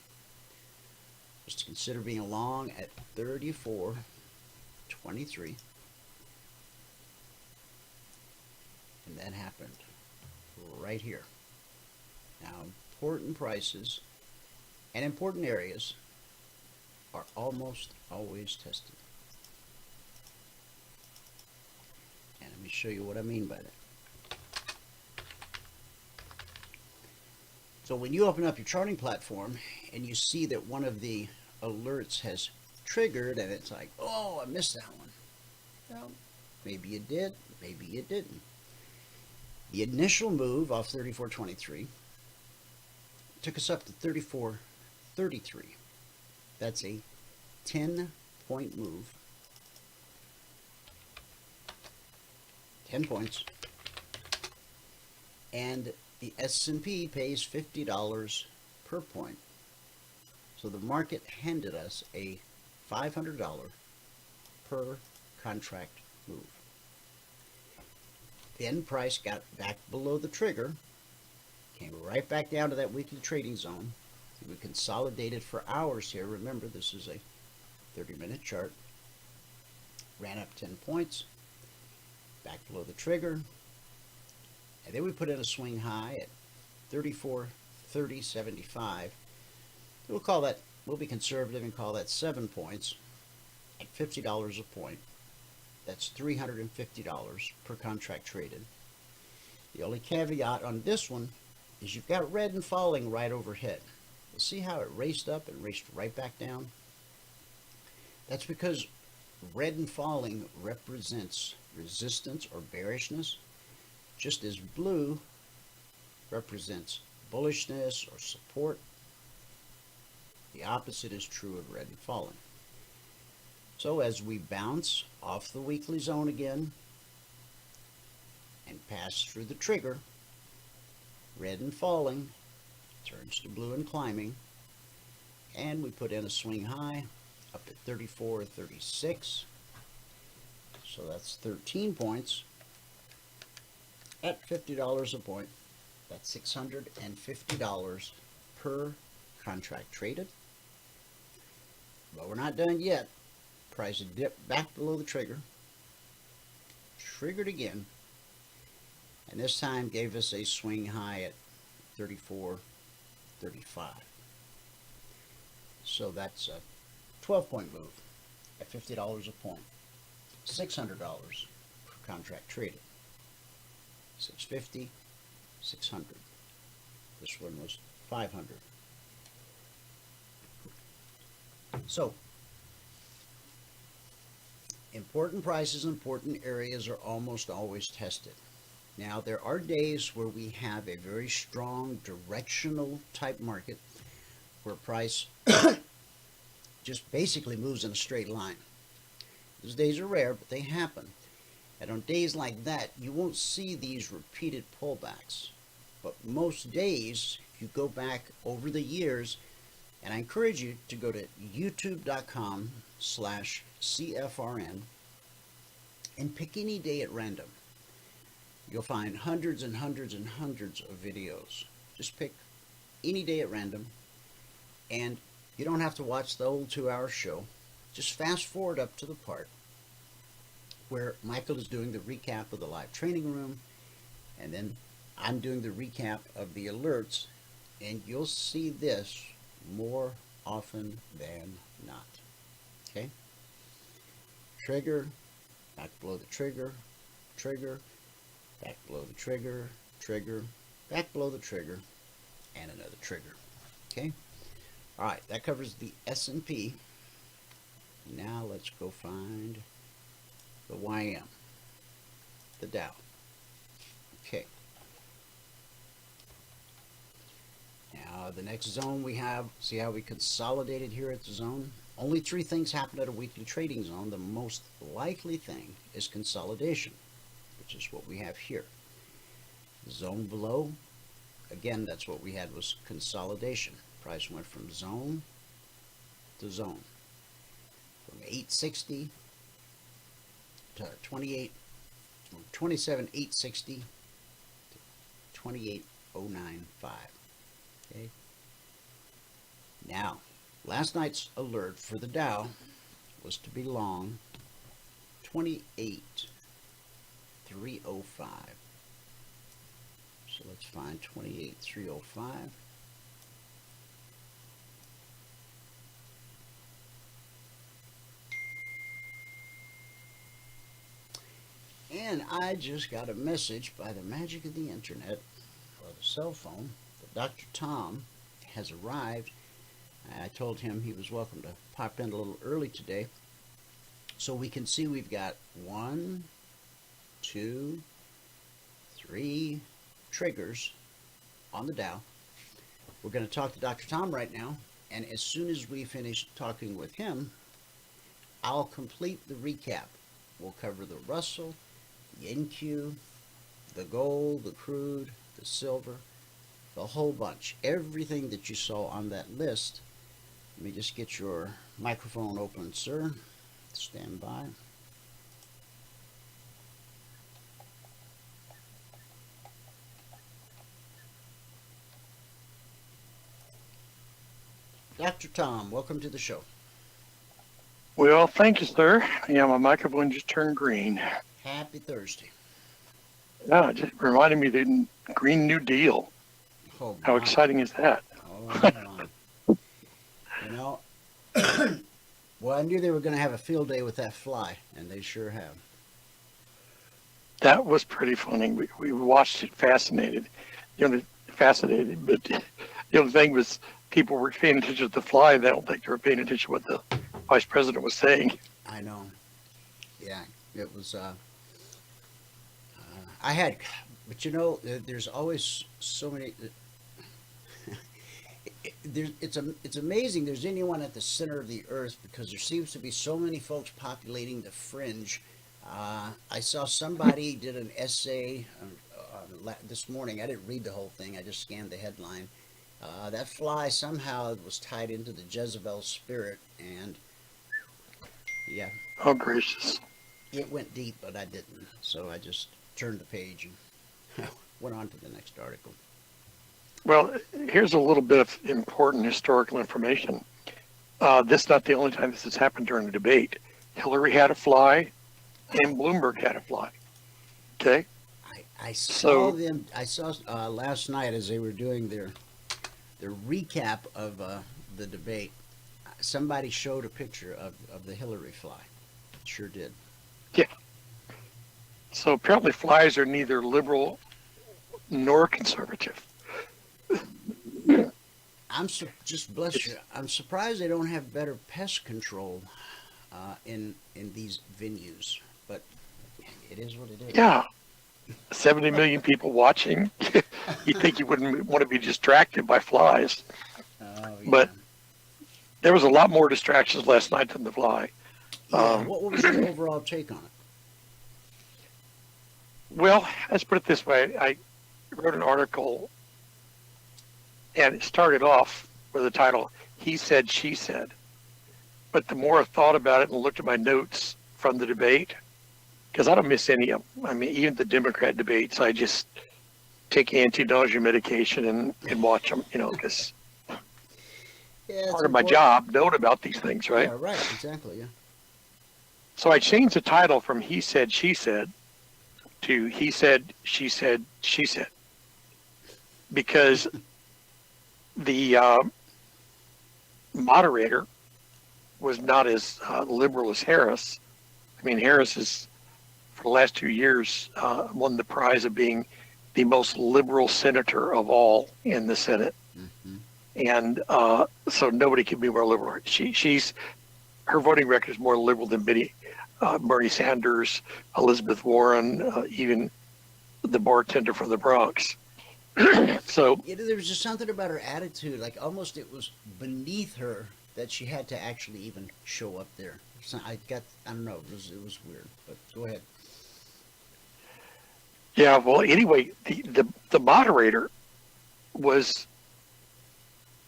was to consider being long at 34.23. And that happened right here. Now, important prices and important areas are almost always tested. And let me show you what I mean by that. So when you open up your charting platform and you see that one of the alerts has triggered and it's like, oh, I missed that one. Well, maybe you did, maybe you didn't. The initial move off 34.23 took us up to 34.33. That's a 10-point move. 10 points. And the S&P pays $50 per point. So the market handed us a $500 per contract move. Then price got back below the trigger, came right back down to that weekly trading zone. We consolidated for hours here. Remember, this is a 30-minute chart. Ran up 10 points, back below the trigger, and then we put in a swing high at 34.30.75. We'll call that we'll be conservative and call that 7 points at $50 a point. That's $350 per contract traded. The only caveat on this one is you've got red and falling right overhead. You'll see how it raced up and raced right back down? That's because red and falling represents resistance or bearishness, just as blue represents bullishness or support. The opposite is true of red and falling. So as we bounce off the weekly zone again and pass through the trigger, red and falling turns to blue and climbing, and we put in a swing high up at 34.36. So that's 13 points at $50 a point. That's $650 per contract traded. But we're not done yet. Price dipped back below the trigger, triggered again, and this time gave us a swing high at 34.35. So that's a 12-point move at $50 a point. $600 per contract traded. 650, 600. This one was 500. So, important prices, important areas are almost always tested. Now, there are days where we have a very strong directional type market where price just basically moves in a straight line. Those days are rare, but they happen. And on days like that, you won't see these repeated pullbacks. But most days, if you go back over the years, and I encourage you to go to youtube.com/CFRN and pick any day at random. You'll find hundreds and hundreds and hundreds of videos. Just pick any day at random, and you don't have to watch the old 2-hour show. Just fast forward up to the part where Michael is doing the recap of the live training room, and then I'm doing the recap of the alerts, and you'll see this more often than not. Okay? Trigger, back below the trigger, trigger, back below the trigger, trigger, back below the trigger, and another trigger. Okay? All right, that covers the S&P. Now let's go find the YM, the Dow. Okay. Now the next zone we have, see how we consolidated here at the zone? Only 3 things happen at a weekly trading zone. The most likely thing is consolidation, which is what we have here. The zone below, again, that's what we had, was consolidation. Price went from zone to zone, from 860 to 27,860 to 28,095. Okay. Now, last night's alert for the Dow was to be long 28,305. So let's find 28,305. And I just got a message by the magic of the internet or the cell phone that Dr. Tom has arrived. I told him he was welcome to pop in a little early today. So we can see we've got 1, 2, 3 triggers on the Dow. We're going to talk to Dr. Tom right now, and as soon as we finish talking with him, I'll complete the recap. We'll cover the Russell, the NQ, the gold, the crude, the silver, the whole bunch. Everything that you saw on that list. Let me just get your microphone open, sir. Stand by. Dr. Tom, welcome to the show. Well, thank you, sir. Yeah, my microphone just turned green. Happy Thursday. Yeah, it just reminded me of the Green New Deal. Oh, How my. exciting is that? Oh, my. You know, well, I knew they were going to have a field day with that fly, and they sure have. That was pretty funny. We watched it fascinated. Fascinated. But the other thing was people were paying attention to the fly, and I don't think they were paying attention to what the vice president was saying. I know. Yeah, it was. I had, but you know, there's always so many. It's amazing there's anyone at the center of the earth, because there seems to be so many folks populating the fringe. I saw somebody did an essay this morning. I didn't read the whole thing. I just scanned the headline. That fly somehow was tied into the Jezebel spirit, and yeah. Oh, gracious. It went deep, but I didn't. So I just turned the page and went on to the next article. Well, here's a little bit of important historical information. This is not the only time this has happened during the debate. Hillary had a fly, and Bloomberg had a fly. Okay? I saw them. I saw last night as they were doing their recap of the debate. Somebody showed a picture of the Hillary fly. Sure did. Yeah. So apparently flies are neither liberal nor conservative. Just bless you. I'm surprised they don't have better pest control in these venues, but it is what it is. Yeah. 70 million people watching. You think you wouldn't want to be distracted by flies. Yeah. But there was a lot more distractions last night than the fly. Yeah, what was your overall take on it? Well, let's put it this way. I wrote an article, and it started off with the title, He Said, She Said. But the more I thought about it and looked at my notes from the debate, because I don't miss any of them. I mean, even the Democrat debates, I just take anti-nausea medication and watch them, because part of my job, knowing about these things, right? Yeah, right, exactly, yeah. So I changed the title from He Said, She Said to He Said, She Said, She Said. Because the moderator was not as liberal as Harris. I mean, Harris is, for the last 2 years, won the prize of being the most liberal senator of all in the Senate. Mm-hmm. And so nobody can be more liberal. Her voting record is more liberal than Bernie Sanders, Elizabeth Warren, even the bartender from the Bronx. So there was just something about her attitude, like almost it was beneath her that she had to actually even show up there. So I don't know, it was weird, but go ahead. Yeah, well, anyway, the moderator was,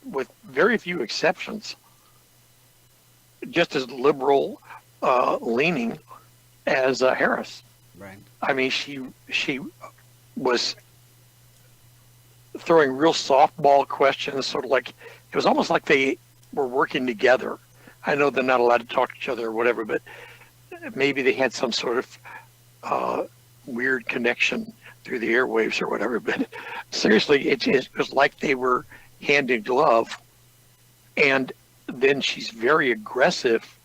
with very few exceptions, just as liberal leaning as Harris. Right. I mean, she was throwing real softball questions, sort of like, it was almost like they were working together. I know they're not allowed to talk to each other or whatever, but maybe they had some sort of weird connection through the airwaves or whatever. But seriously, it was like they were hand in glove. And then she's very aggressive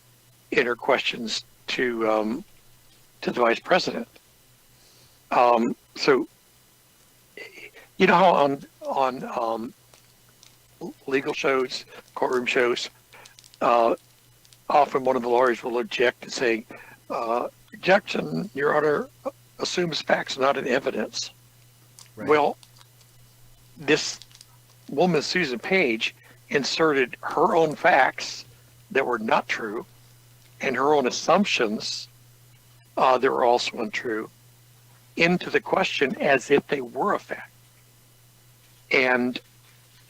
in her questions to the vice president. So, you know how on legal shows, courtroom shows, often one of the lawyers will object and say, objection, Your Honor, assumes facts, not an evidence. Right. Well, this woman, Susan Page, inserted her own facts that were not true and her own assumptions that were also untrue into the question as if they were a fact. And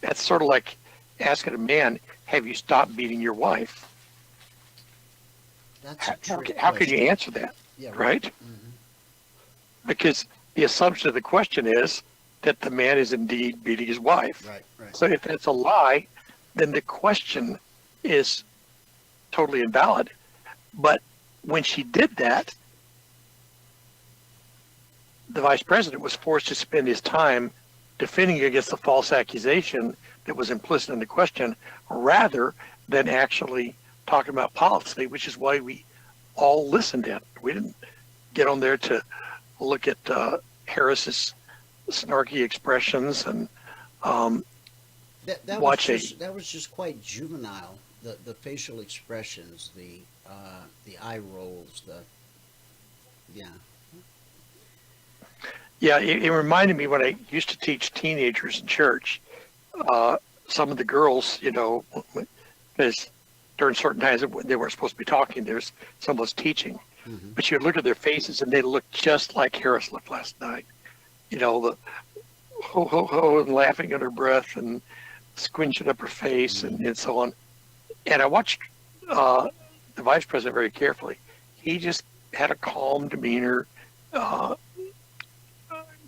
that's sort of like asking a man, have you stopped beating your wife? That's a trick how can you answer that? Yeah, right? Mm-hmm. Because the assumption of the question is that the man is indeed beating his wife. Right. So if that's a lie, then the question is totally invalid. But when she did that, the vice president was forced to spend his time defending against the false accusation that was implicit in the question, rather than actually talking about policy, which is why we all listened in. We didn't get on there to look at Harris's snarky expressions and that was just quite juvenile. The facial expressions, the eye rolls, Yeah, it reminded me when I used to teach teenagers in church. Some of the girls, because during certain times they weren't supposed to be talking, someone was teaching. Mm-hmm. But you'd look at their faces and they looked just like Harris looked last night. The ho, ho, ho, and laughing under her breath and squinching up her face and so on. And I watched the vice president very carefully. He just had a calm demeanor,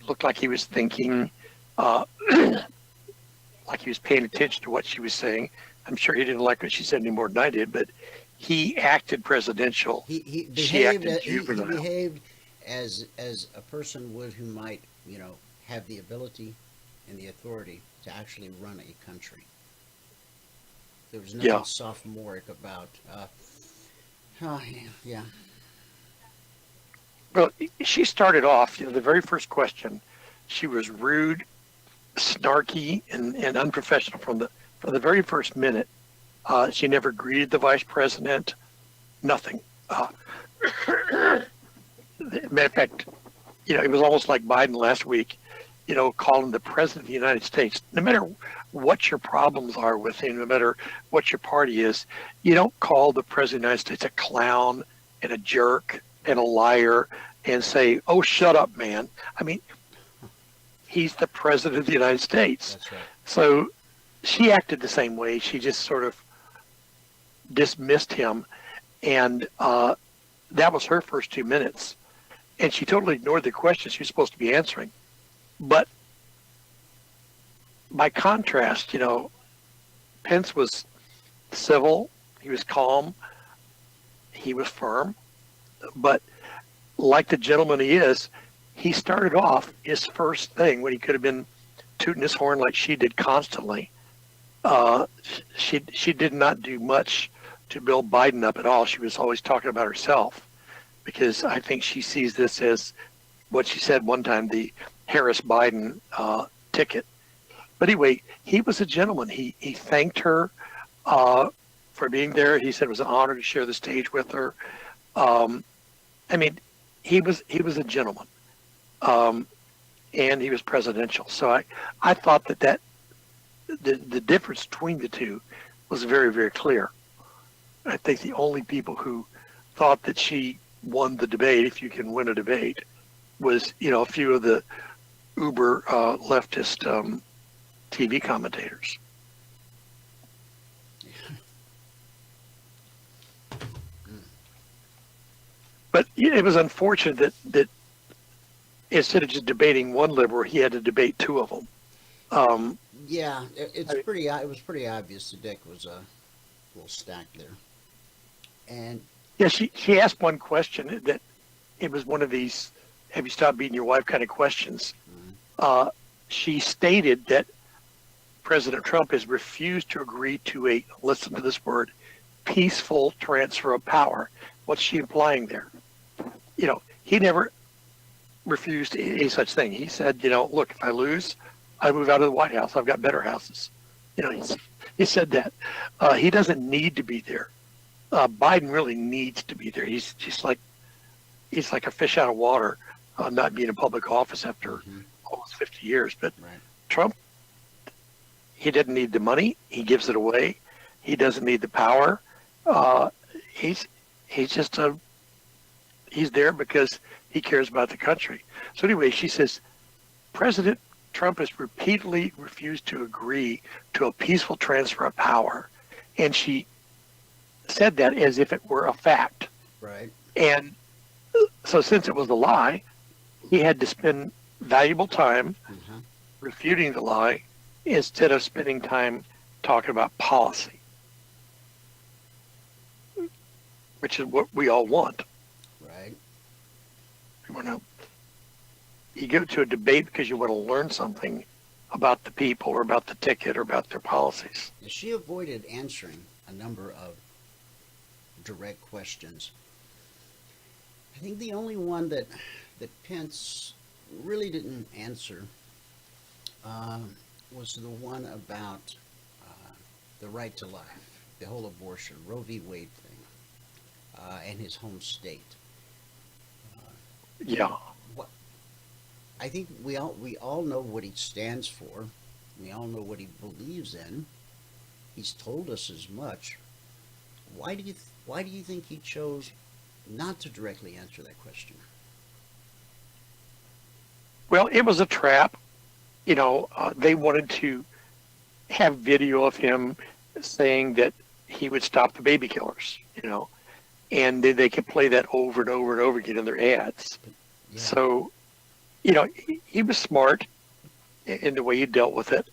looked like he was thinking, like he was paying attention to what she was saying. I'm sure he didn't like what she said any more than I did, but he acted presidential. He behaved as a person would who might, have the ability and the authority to actually run a country. There was nothing sophomoric about. Well, she started off, the very first question, she was rude, snarky, and unprofessional from the very first minute. She never greeted the vice president, nothing. Matter of fact, it was almost like Biden last week, calling the president of the United States. No matter what your problems are with him, no matter what your party is, you don't call the president of the United States a clown and a jerk and a liar and say, "Oh, shut up, man." I mean, he's the president of the United States. That's right. So she acted the same way. She just sort of dismissed him, and that was her first 2 minutes. And she totally ignored the questions she was supposed to be answering. But by contrast, Pence was civil, he was calm, he was firm, but like the gentleman he is, he started off his first thing when he could have been tooting his horn like she did constantly. She did not do much to build Biden up at all. She was always talking about herself, because I think she sees this as what she said one time, the Harris-Biden ticket. But anyway, he was a gentleman. He thanked her for being there. He said it was an honor to share the stage with her. He was a gentleman, and he was presidential. So I thought that the difference between the two was very, very clear. I think the only people who thought that she won the debate, if you can win a debate, was a few of the uber leftist TV commentators. But it was unfortunate that instead of just debating one liberal, he had to debate two of them. It was pretty obvious the deck was a little stacked there. And yeah, she asked one question that it was one of these "have you stopped beating your wife" kind of questions. Mm-hmm. She stated that President Trump has refused to agree to listen to this word, peaceful transfer of power. What's she implying there? He never refused any such thing. He said, look, if I lose, I move out of the White House. I've got better houses. He said that. He doesn't need to be there. Biden really needs to be there. He's like a fish out of water, not being in public office after almost 50 years. But right. Trump, he didn't need the money. He gives it away. He doesn't need the power. He's there because he cares about the country. So anyway, she says, President Trump has repeatedly refused to agree to a peaceful transfer of power. And she said that as if it were a fact. Right. And so since it was a lie, he had to spend valuable time refuting the lie instead of spending time talking about policy, which is what we all want. Right. You go to a debate because you want to learn something about the people or about the ticket or about their policies. She avoided answering a number of direct questions. I think the only one that Pence really didn't answer was the one about the right to life, the whole abortion, Roe v. Wade thing, and his home state. Yeah. I think we all know what he stands for. We all know what he believes in. He's told us as much. Why do you think he chose not to directly answer that question? Well, it was a trap. They wanted to have video of him saying that he would stop the baby killers, and then they could play that over and over and over again in their ads. Yeah. So, he was smart in the way he dealt with it.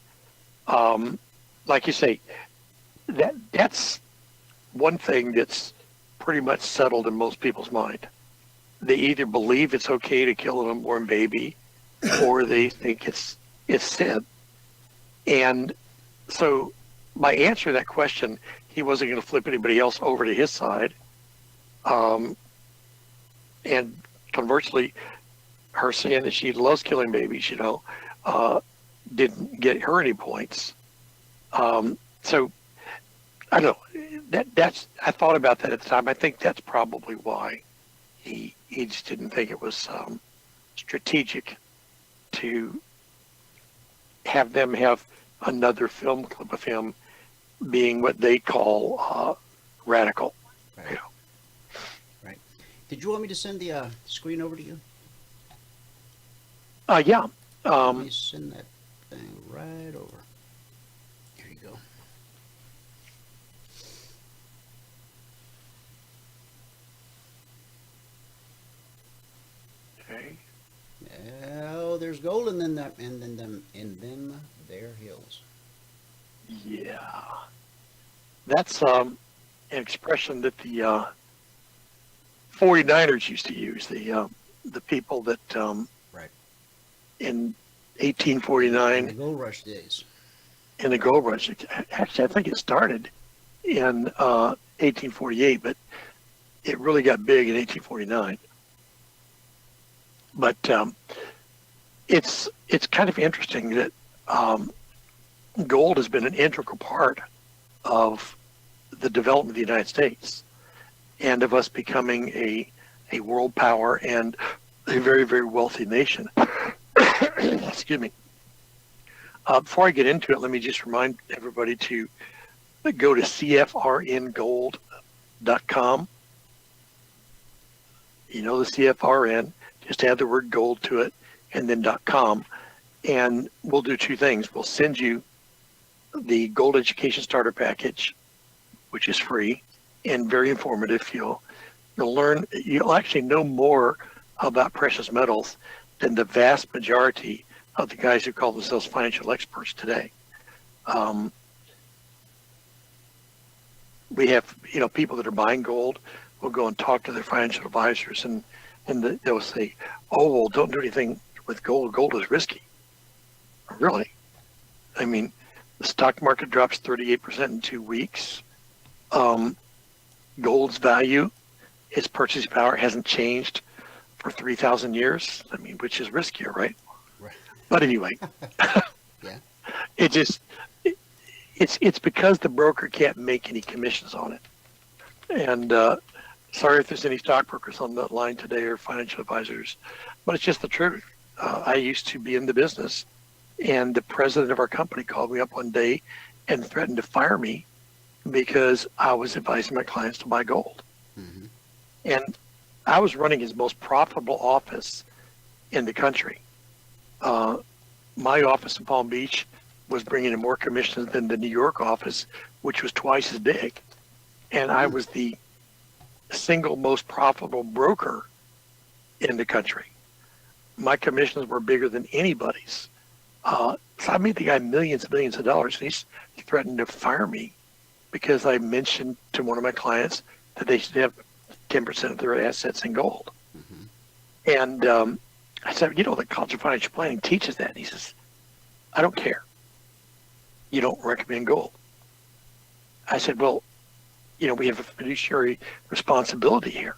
Like you say, that's one thing that's pretty much settled in most people's mind. They either believe it's okay to kill an unborn baby, or they think it's sin. And so by answering that question, he wasn't going to flip anybody else over to his side. And conversely, her saying that she loves killing babies, didn't get her any points. So I don't know. I thought about that at the time. I think that's probably why he just didn't think it was strategic to have them have another film clip of him being what they call radical. Right. Right. Did you want me to send the screen over to you? Yeah. Let me send that thing right over. Here you go. Okay. Oh, there's gold in them there hills. Yeah. That's an expression that the 49ers used to use. The people that right. In 1849. In the gold rush days. In the gold rush. Actually, I think it started in 1848, but it really got big in 1849. But it's kind of interesting that gold has been an integral part of the development of the United States and of us becoming a world power and a very, very wealthy nation. Excuse me. Before I get into it, let me just remind everybody to go to CFRNgold.com. The CFRN, just add the word gold to it and then .com. And we'll do two things. We'll send you the Gold Education Starter Package, which is free and very informative. You'll actually know more about precious metals than the vast majority of the guys who call themselves financial experts today. We have, people that are buying gold will go and talk to their financial advisors and they'll say, oh, well, don't do anything with gold. Gold is risky. Really? I mean, the stock market drops 38% in 2 weeks. Gold's value, its purchasing power hasn't changed for 3,000 years. I mean, which is riskier, right? Right. But anyway, yeah. It's because the broker can't make any commissions on it. And sorry if there's any stockbrokers on that line today or financial advisors, but it's just the truth. I used to be in the business, and the president of our company called me up one day and threatened to fire me because I was advising my clients to buy gold. Mm-hmm. And I was running his most profitable office in the country. My office in Palm Beach was bringing in more commissions than the New York office, which was twice as big. And I was the single most profitable broker in the country. My commissions were bigger than anybody's. So I made the guy millions and millions of dollars. And he threatened to fire me because I mentioned to one of my clients that they should have 10% of their assets in gold. Mm-hmm. And I said, the College of Financial Planning teaches that. And he says, I don't care. You don't recommend gold. I said, well, we have a fiduciary responsibility here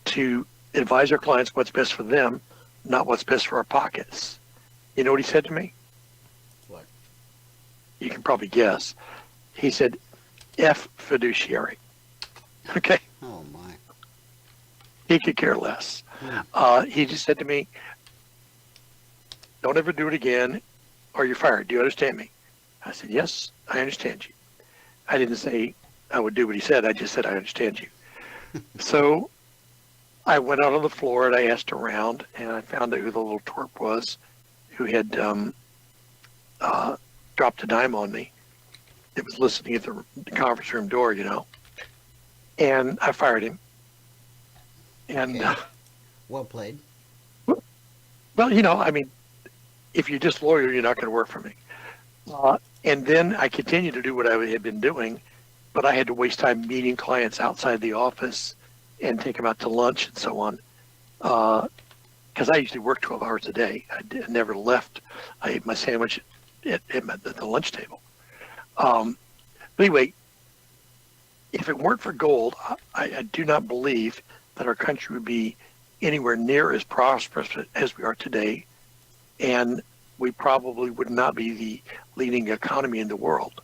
to advise our clients what's best for them, not what's best for our pockets. You know what he said to me? What? You can probably guess. He said, F fiduciary. Okay? Oh, my. He could care less. He just said to me, don't ever do it again or you're fired. Do you understand me? I said, yes, I understand you. I didn't say I would do what he said. I just said, I understand you. So I went out on the floor and I asked around, and I found out who the little twerp was who had dropped a dime on me. It was listening at the conference room door, and I fired him. And Okay. Well played. well, if you're disloyal, you're not going to work for me. And then I continued to do what I had been doing, but I had to waste time meeting clients outside the office and take them out to lunch and so on. Because I usually work 12 hours a day. I never left. I ate my sandwich at the lunch table. But anyway, if it weren't for gold, I do not believe that our country would be anywhere near as prosperous as we are today, and we probably would not be the leading economy in the world.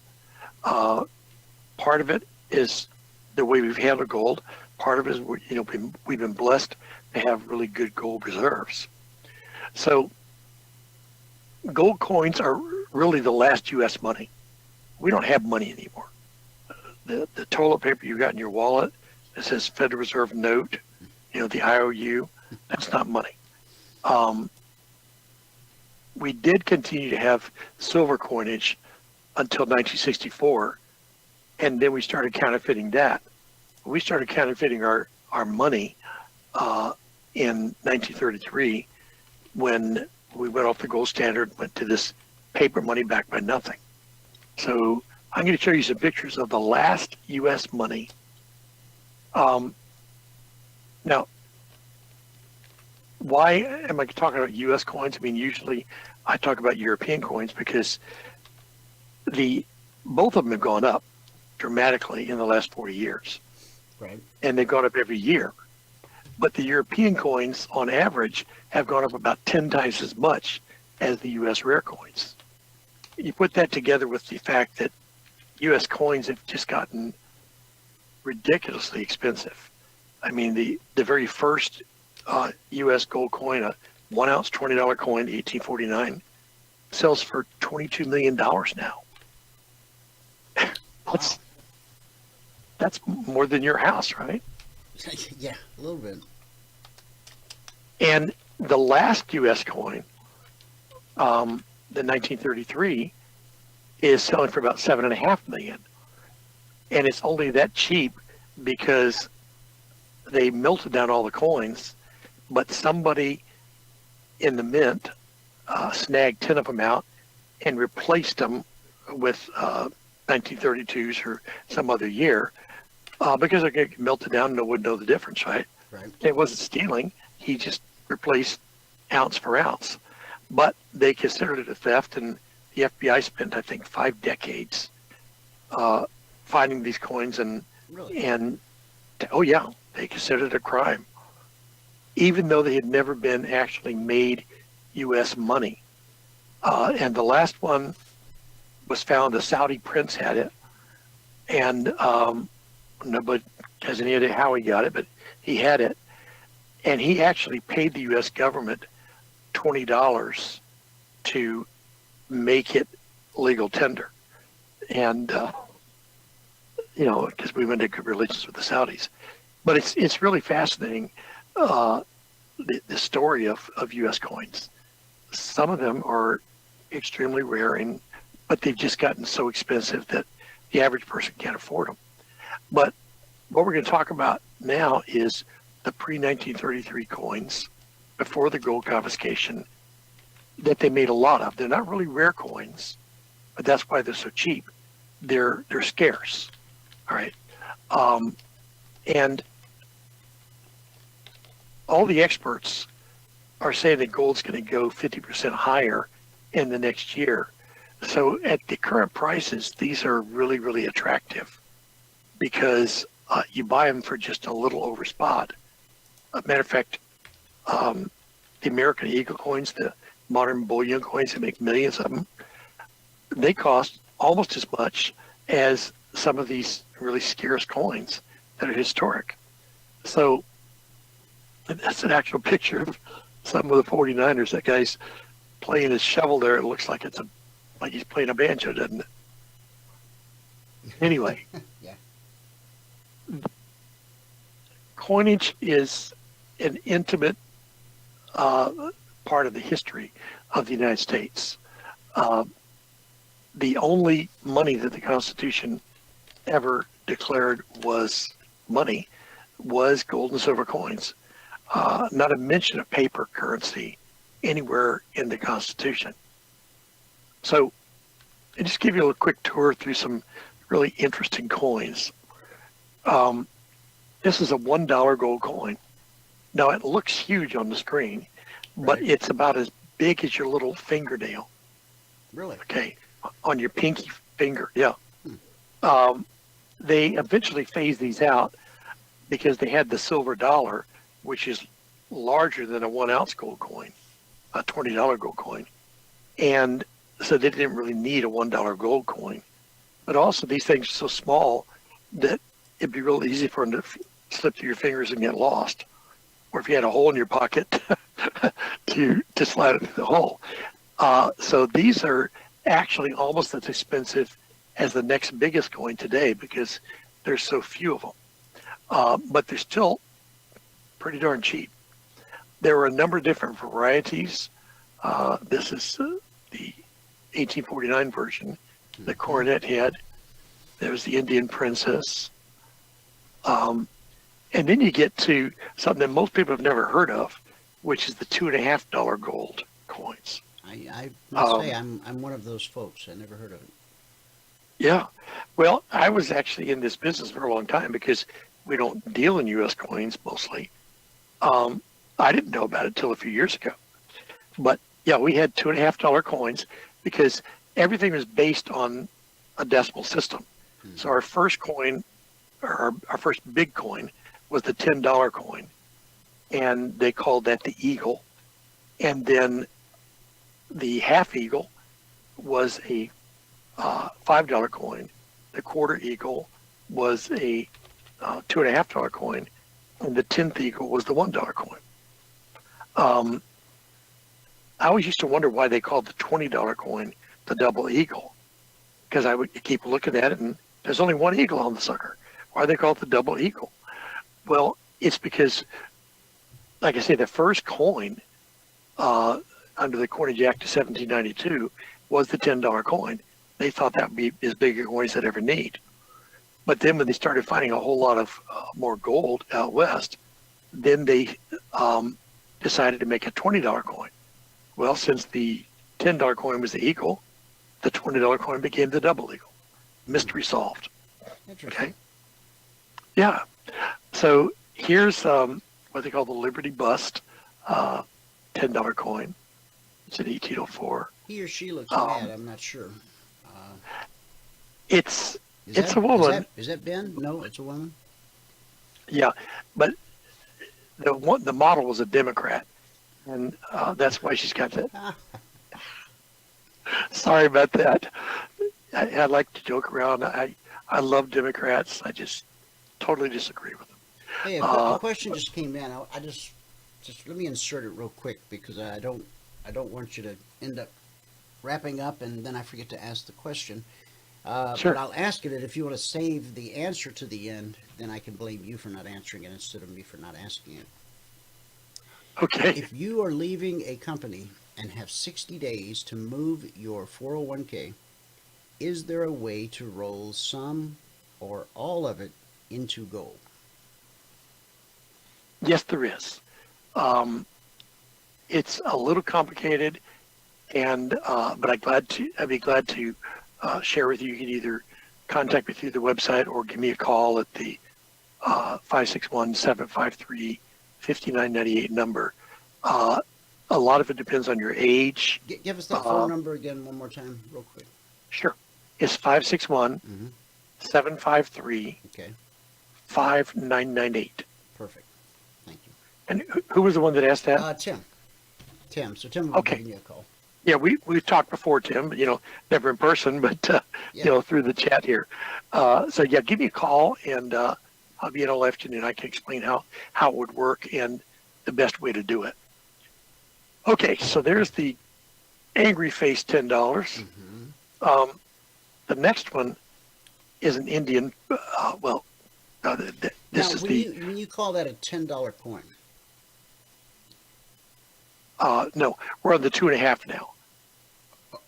Part of it is the way we've handled gold. Part of it is, we've been blessed to have really good gold reserves. So gold coins are really the last U.S. money. We don't have money anymore. The toilet paper you got in your wallet that says Federal Reserve note, the IOU, that's not money. We did continue to have silver coinage until 1964, and then we started counterfeiting that. We started counterfeiting our money in 1933 when we went off the gold standard, went to this paper money backed by nothing. So I'm going to show you some pictures of the last U.S. money. Now, why am I talking about U.S. coins? I mean, usually I talk about European coins because both of them have gone up dramatically in the last 40 years. Right. And they've gone up every year. But the European coins, on average, have gone up about 10 times as much as the U.S. rare coins. You put that together with the fact that U.S. coins have just gotten ridiculously expensive. I mean, the very first U.S. gold coin, a 1 ounce $20 coin, 1849, sells for $22 million now. That's more than your house, right? Yeah, a little bit. And the last U.S. coin, the 1933, is selling for about $7.5 million. And it's only that cheap because they melted down all the coins, but somebody in the mint snagged 10 of them out and replaced them with 1932s or some other year because they're going to melt it down and no one would know the difference, right? Right. It wasn't stealing. He just replaced ounce for ounce. But they considered it a theft, and the FBI spent, I think, 5 decades finding these coins Really? They considered it a crime, even though they had never been actually made U.S. money. And the last one was found, a Saudi prince had it, and nobody has any idea how he got it, but he had it, and he actually paid the U.S. government $20 to make it legal tender. And, because we went into good relations with the Saudis. But it's really fascinating, the story of U.S. coins. Some of them are extremely rare, but they've just gotten so expensive that the average person can't afford them. But what we're going to talk about now is the pre-1933 coins before the gold confiscation that they made a lot of. They're not really rare coins, but that's why they're so cheap. They're scarce. All right. And all the experts are saying that gold's going to go 50% higher in the next year. So at the current prices, these are really, really attractive. because you buy them for just a little over spot. Matter of fact, the American Eagle coins, the modern bullion coins, that make millions of them, they cost almost as much as some of these really scarce coins that are historic. So that's an actual picture of some of the 49ers. That guy's playing his shovel there. It looks like like he's playing a banjo, doesn't it? Anyway. Yeah. Coinage is an intimate part of the history of the United States. The only money that the Constitution ever declared was money was gold and silver coins. Not a mention of paper currency anywhere in the Constitution. So I'll just give you a quick tour through some really interesting coins. This is a $1 gold coin. Now it looks huge on the screen, but it's about as big as your little fingernail. Really? Okay, on your pinky finger, yeah. They eventually phased these out because they had the silver dollar, which is larger than a 1 ounce gold coin, a $20 gold coin. And so they didn't really need a $1 gold coin. But also these things are so small that it'd be real easy for them to slip through your fingers and get lost. Or if you had a hole in your pocket to slide it through the hole. So these are actually almost as expensive as the next biggest coin today because there's so few of them. But they're still pretty darn cheap. There were a number of different varieties. This is the 1849 version, the coronet head. There's the Indian princess. And then you get to something that most people have never heard of, which is the $2.50 gold coins. I must say, I'm one of those folks. I never heard of it. Yeah. Well, I was actually in this business for a long time because we don't deal in U.S. coins mostly. I didn't know about it till a few years ago. But yeah, we had $2.50 coins because everything was based on a decimal system. So our first coin, or our first big coin, was the $10 coin. And they called that the Eagle. And then the half Eagle was a $5 coin. The quarter Eagle was a $2.50 coin. And the 10th Eagle was the $1 coin. I always used to wonder why they called the $20 coin the double eagle, because I would keep looking at it and there's only one eagle on the sucker. Why they call it the double eagle? Well, it's because, like I say, the first coin under the Coinage Act of 1792 was the $10 coin. They thought that would be as big a coin as they'd ever need. But then when they started finding a whole lot of more gold out west, then they decided to make a $20 coin. Well, since the $10 coin was the eagle, the $20 coin became the double eagle. Mystery solved. Interesting. Okay. Yeah. So here's what they call the Liberty Bust, $10 coin. It's an 1804. He or she looks mad. I'm not sure. It's a woman. Is that Ben? No, it's a woman. Yeah, but the model was a Democrat, and that's why she's got that. Sorry about that. I like to joke around. I love Democrats. I just totally disagree with them. Hey, a question just came in. I just let me insert it real quick because I don't want you to end up wrapping up and then I forget to ask the question. Sure. But I'll ask it, and if you want to save the answer to the end, then I can blame you for not answering it instead of me for not asking it. Okay. If you are leaving a company and have 60 days to move your 401k, is there a way to roll some or all of it into gold? Yes, there is. It's a little complicated, and but I'd be glad to share with you. You can either contact me through the website or give me a call at the 561-753-5998 number. A lot of it depends on your age. Give us that phone number again one more time, real quick. Sure. It's 561 753 Okay, 5998. perfect. Thank you. And who was the one that asked that? Tim. So Tim will be Okay. giving you a call. Yeah, we've talked before, Tim, never in person, but, through the chat here. So yeah, give me a call and I'll be in all afternoon. I can explain how it would work and the best way to do it. Okay, so there's the angry face $10. The next one is an Indian, this is when you call that a $10 coin. No, we're on the 2.5 now.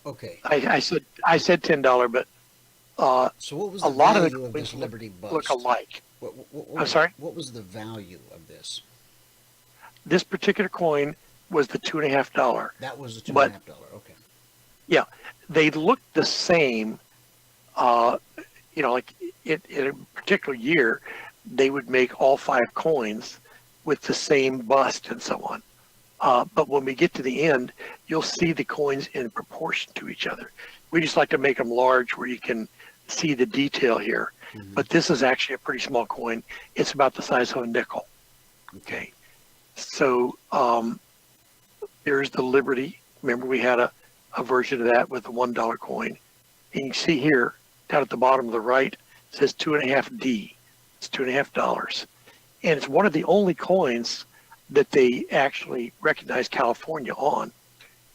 Okay. I said $10, but So what was a the lot of the value of this coins Liberty Bust? look alike. What I'm sorry? What was the value of this? This particular coin was the $2.5. That was the But- $2.5. Okay. Yeah, they looked the same. Like in a particular year, they would make all 5 coins with the same bust and so on. But when we get to the end, you'll see the coins in proportion to each other. We just like to make them large where you can see the detail here. But this is actually a pretty small coin. It's about the size of a nickel. Okay. So there's the Liberty. Remember, we had a version of that with the $1 coin. And you can see here, down at the bottom of the right, it says 2.5D. It's $2.5. And it's one of the only coins that they actually recognize California on.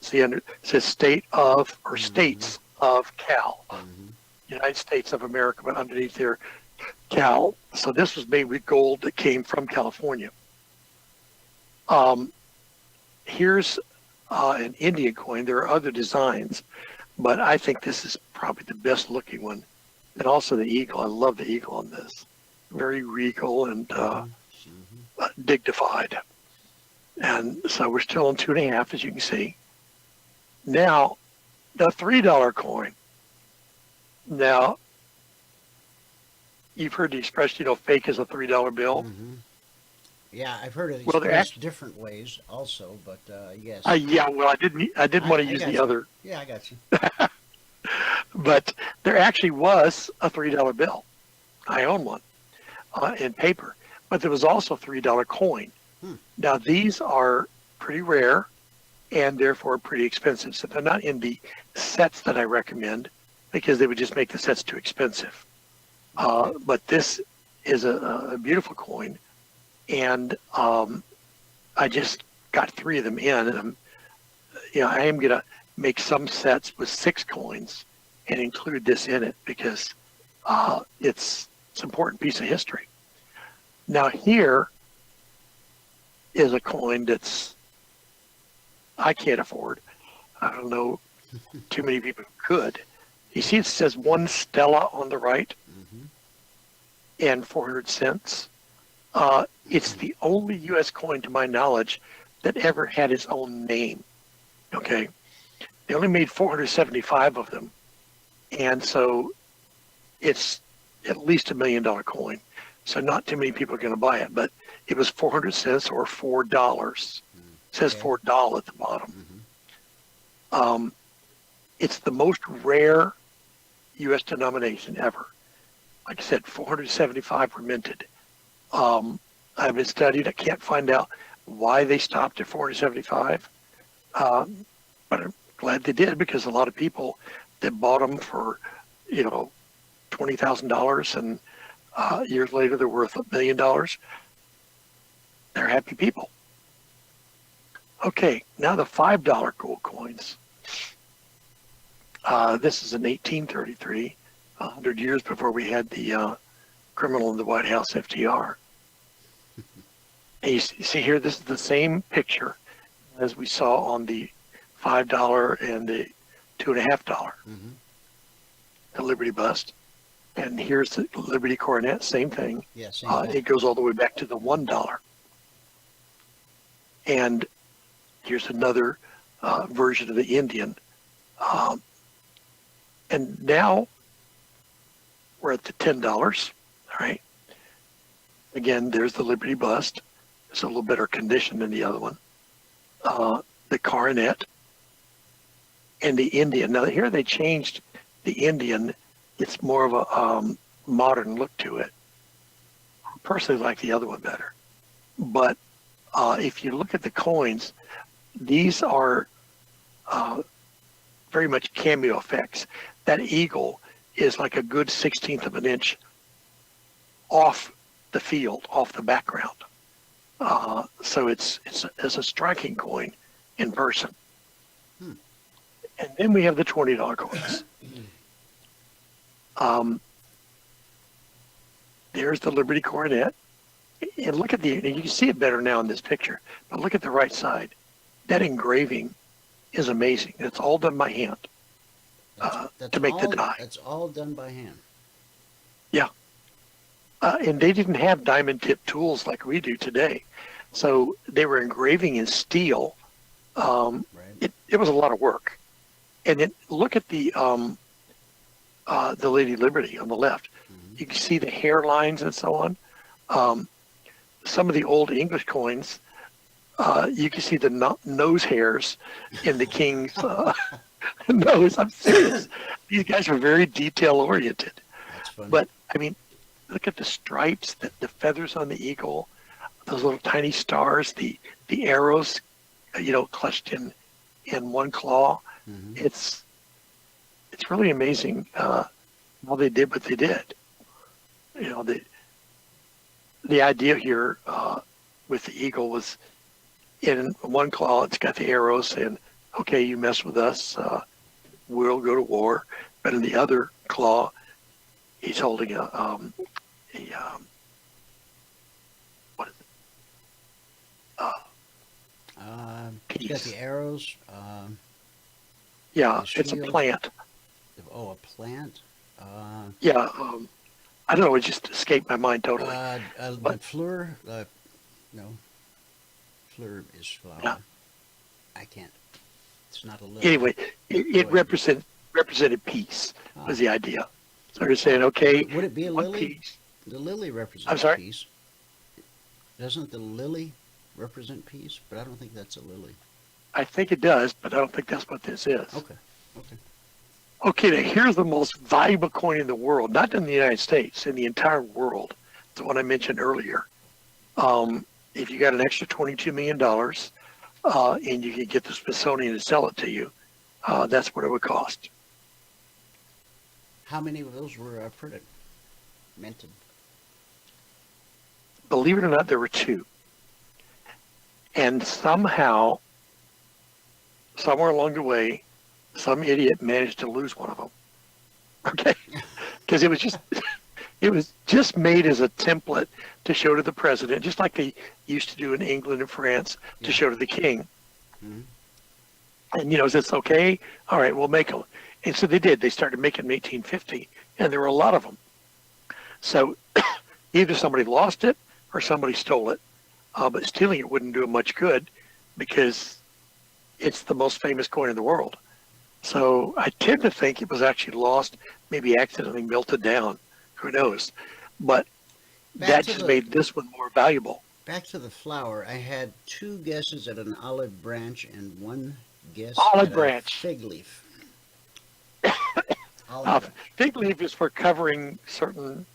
See, it says state of, or states of Cal. United States of America, but underneath there, Cal. So this was made with gold that came from California. Here's an Indian coin. There are other designs, but I think this is probably the best looking one. And also the eagle. I love the eagle on this. Very regal and dignified. And so we're still on 2.5, as you can see. Now, the $3 coin. Now, you've heard the expression, fake is a $3 bill. Yeah, I've heard it Well, they're expressed different ways also, but yes. Yeah, well, I didn't want to use the other. Yeah, I got you. But there actually was a $3 bill. I own one in paper. But there was also a $3 coin. Now, these are pretty rare and therefore pretty expensive. So they're not in the sets that I recommend because they would just make the sets too expensive. But this is a beautiful coin. And I just got 3 of them in. And I am going to make some sets with 6 coins and include this in it because it's an important piece of history. Now here is a coin that's I can't afford. I don't know too many people could. You see it says 1 Stella on the right and 400 cents. It's the only U.S. coin to my knowledge that ever had its own name. Okay. They only made 475 of them. And so it's at least $1 million coin. So not too many people are going to buy it, but it was 400 cents or $4. It says $4 at the bottom. It's the most rare U.S. denomination ever. Like I said, 475 were minted. I've been studied. I can't find out why they stopped at 475. But I'm glad they did because a lot of people that bought them for, $20,000 and years later they're worth $1 million. They're happy people. Okay, now the $5 gold coins. This is in 1833, 100 years before we had the criminal in the White House, FDR. And you see here, this is the same picture as we saw on the $5 and the $2.5. The Liberty bust. And here's the Liberty coronet, same thing. Yeah, same thing. It goes all the way back to the $1. And here's another version of the Indian. And now we're at the $10, all right? Again, there's the Liberty bust. It's a little better condition than the other one. The coronet and the Indian. Now here they changed the Indian. It's more of modern look to it. I personally like the other one better. But if you look at the coins, these are very much cameo effects. That eagle is like a good 1/16 of an inch off the field, off the background. So it's a striking coin in person. And then we have the $20 coins. There's the Liberty Coronet. And look at you can see it better now in this picture, but look at the right side. That engraving is amazing. It's all done by hand to make the die. That's all done by hand. Yeah. And they didn't have diamond tip tools like we do today. So they were engraving in steel. Right. It was a lot of work. And then look at the Lady Liberty on the left. Mm-hmm. You can see the hairlines and so on. Some of the old English coins, you can see the nose hairs in the king's nose. I'm serious. These guys are very detail oriented. That's funny. But I mean, look at the stripes, the feathers on the eagle, those little tiny stars, the arrows, clutched in one claw. Mm-hmm. It's really amazing how they did what they did. The idea here with the eagle was in one claw, it's got the arrows saying, okay, you mess with us, we'll go to war. But in the other claw, he's holding what is it? He's got the arrows. Yeah, it's a plant. Oh, a plant? Yeah, I don't know, it just escaped my mind totally. The fleur, no. Fleur is flower. Yeah. I can't. It's not a lily. Anyway, it represented peace, was the idea. So they're saying, okay. Would it be a lily? Peace. The lily represents I'm sorry? peace. Doesn't the lily represent peace? But I don't think that's a lily. I think it does, but I don't think that's what this is. Okay. Okay, now here's the most valuable coin in the world, not in the United States, in the entire world. The one I mentioned earlier. If you got an extra $22 million and you could get the Smithsonian to sell it to you, that's what it would cost. How many of those were printed? Minted? Believe it or not, there were 2. And somehow, somewhere along the way, some idiot managed to lose one of them. Okay? Because it was just made as a template to show to the president, just like they used to do in England and France to show to the king. Mm-hmm. And, it's okay. All right, we'll make them. And so they did. They started making them in 1850, and there were a lot of them. So either somebody lost it or somebody stole it. But stealing it wouldn't do it much good because it's the most famous coin in the world. So I tend to think it was actually lost, maybe accidentally melted down. Who knows? But that just made this one more valuable. Back to the flower, I had 2 guesses at an olive branch and 1 guess olive at branch. A fig leaf. Fig leaf is for covering certain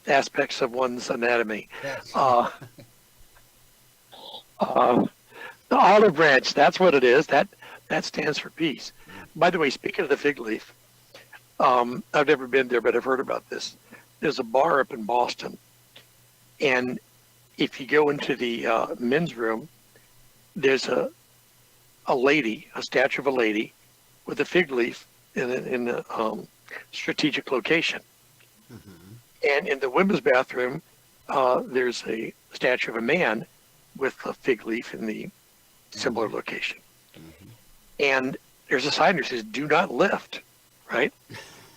aspects of one's anatomy. The olive branch, that's what it is. That stands for peace. By the way, speaking of the fig leaf, I've never been there, but I've heard about this. There's a bar up in Boston, and if you go into the men's room, there's a statue of a lady with a fig leaf in a strategic location. Mm-hmm. And in the women's bathroom, there's a statue of a man with a fig leaf in the similar location. Mm-hmm. And there's a sign that says, do not lift, right?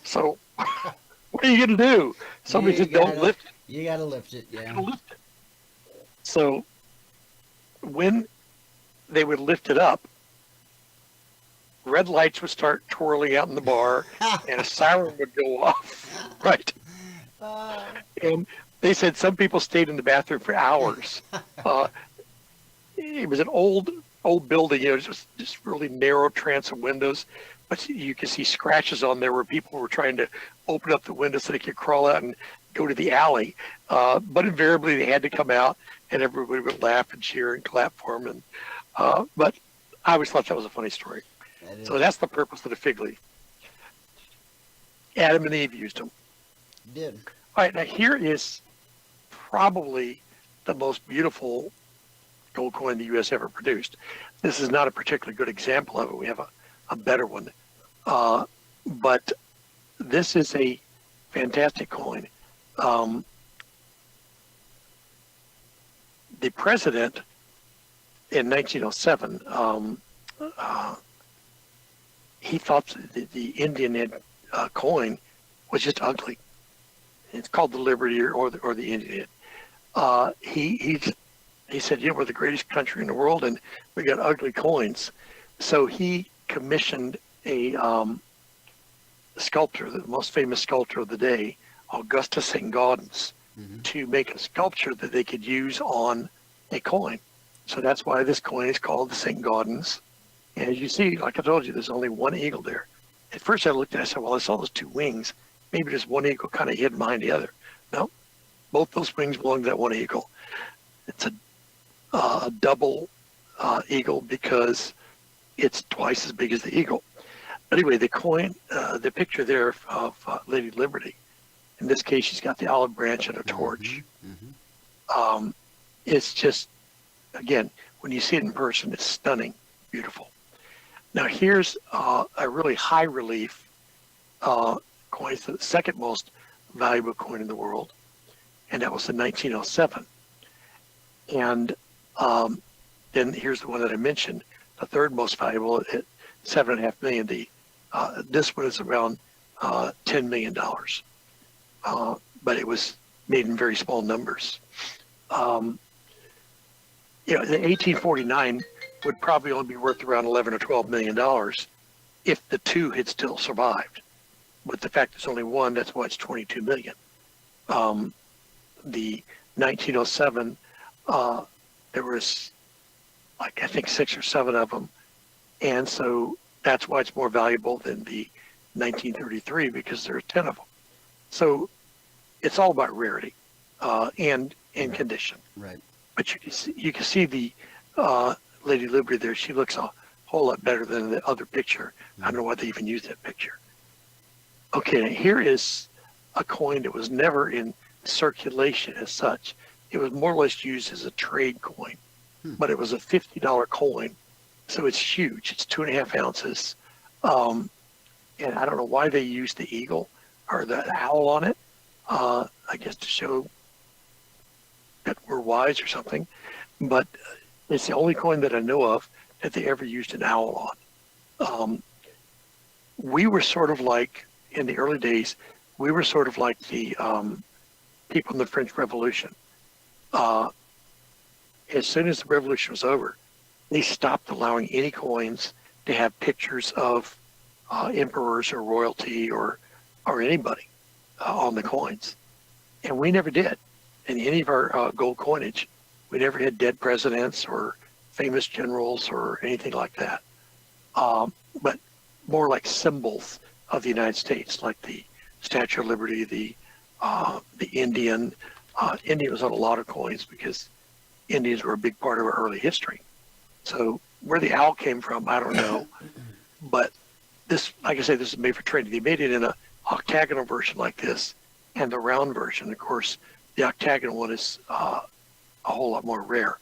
So what are you going to do? Somebody said, don't lift it. You got to lift it, yeah. You gotta lift it. So when they would lift it up, red lights would start twirling out in the bar and a siren would go off, right? And they said some people stayed in the bathroom for hours. It was an old building, just really narrow transom windows, but you can see scratches on there where people were trying to open up the window so they could crawl out and go to the alley. But invariably they had to come out, and everybody would laugh and cheer and clap for them. And but I always thought that was a funny story. So that's the purpose of the fig leaf. Adam and Eve used them. Did. All right, now here is probably the most beautiful gold coin the U.S. ever produced. This is not a particularly good example of it. We have a better one. But this is a fantastic coin. The president in 1907, he thought the Indian coin was just ugly. It's called the Liberty or the Indian. He said, we're the greatest country in the world, and we got ugly coins. So he commissioned a sculptor, the most famous sculptor of the day, Augustus St. Gaudens, to make a sculpture that they could use on a coin. So that's why this coin is called the St. Gaudens. And as you see, like I told you, there's only one eagle there. At first I looked at it, I said, well, I saw those two wings. Maybe there's one eagle kind of hidden behind the other. No, both those wings belong to that one eagle. It's a double eagle because it's twice as big as the eagle. But anyway, the coin, the picture there of Lady Liberty, in this case, she's got the olive branch and a torch. It's just, again, when you see it in person, it's stunning, beautiful. Now here's a really high relief coin. It's the second most valuable coin in the world, and that was in 1907. And then here's the one that I mentioned, the third most valuable at $7.5 million. This one is around $10 million, but it was made in very small numbers. The 1849 would probably only be worth around $11 or $12 million if the two had still survived. But the fact there's only one, that's why it's $22 million. The 1907, there was, like, I think 6 or 7 of them. And so that's why it's more valuable than the 1933, because there are 10 of them. So it's all about rarity and condition. Right. But you can see the Lady Liberty there. She looks a whole lot better than the other picture. I don't know why they even used that picture. Okay, now here is a coin that was never in circulation as such. It was more or less used as a trade coin, but it was a $50 coin, so it's huge. It's 2.5 ounces, and I don't know why they used the eagle or the owl on it. I guess to show that we're wise or something, but it's the only coin that I know of that they ever used an owl on. We were sort of like, in the early days, we were sort of like the people in the French Revolution. As soon as the revolution was over, they stopped allowing any coins to have pictures of emperors or royalty or anybody on the coins. And we never did. In any of our gold coinage, we never had dead presidents or famous generals or anything like that. But more like symbols of the United States, like the Statue of Liberty, the Indian. India was on a lot of coins because Indians were a big part of our early history. So where the owl came from, I don't know. But this, like I say, this is made for trading. They made it in an octagonal version like this and the round version. Of course, the octagonal one is a whole lot more rare.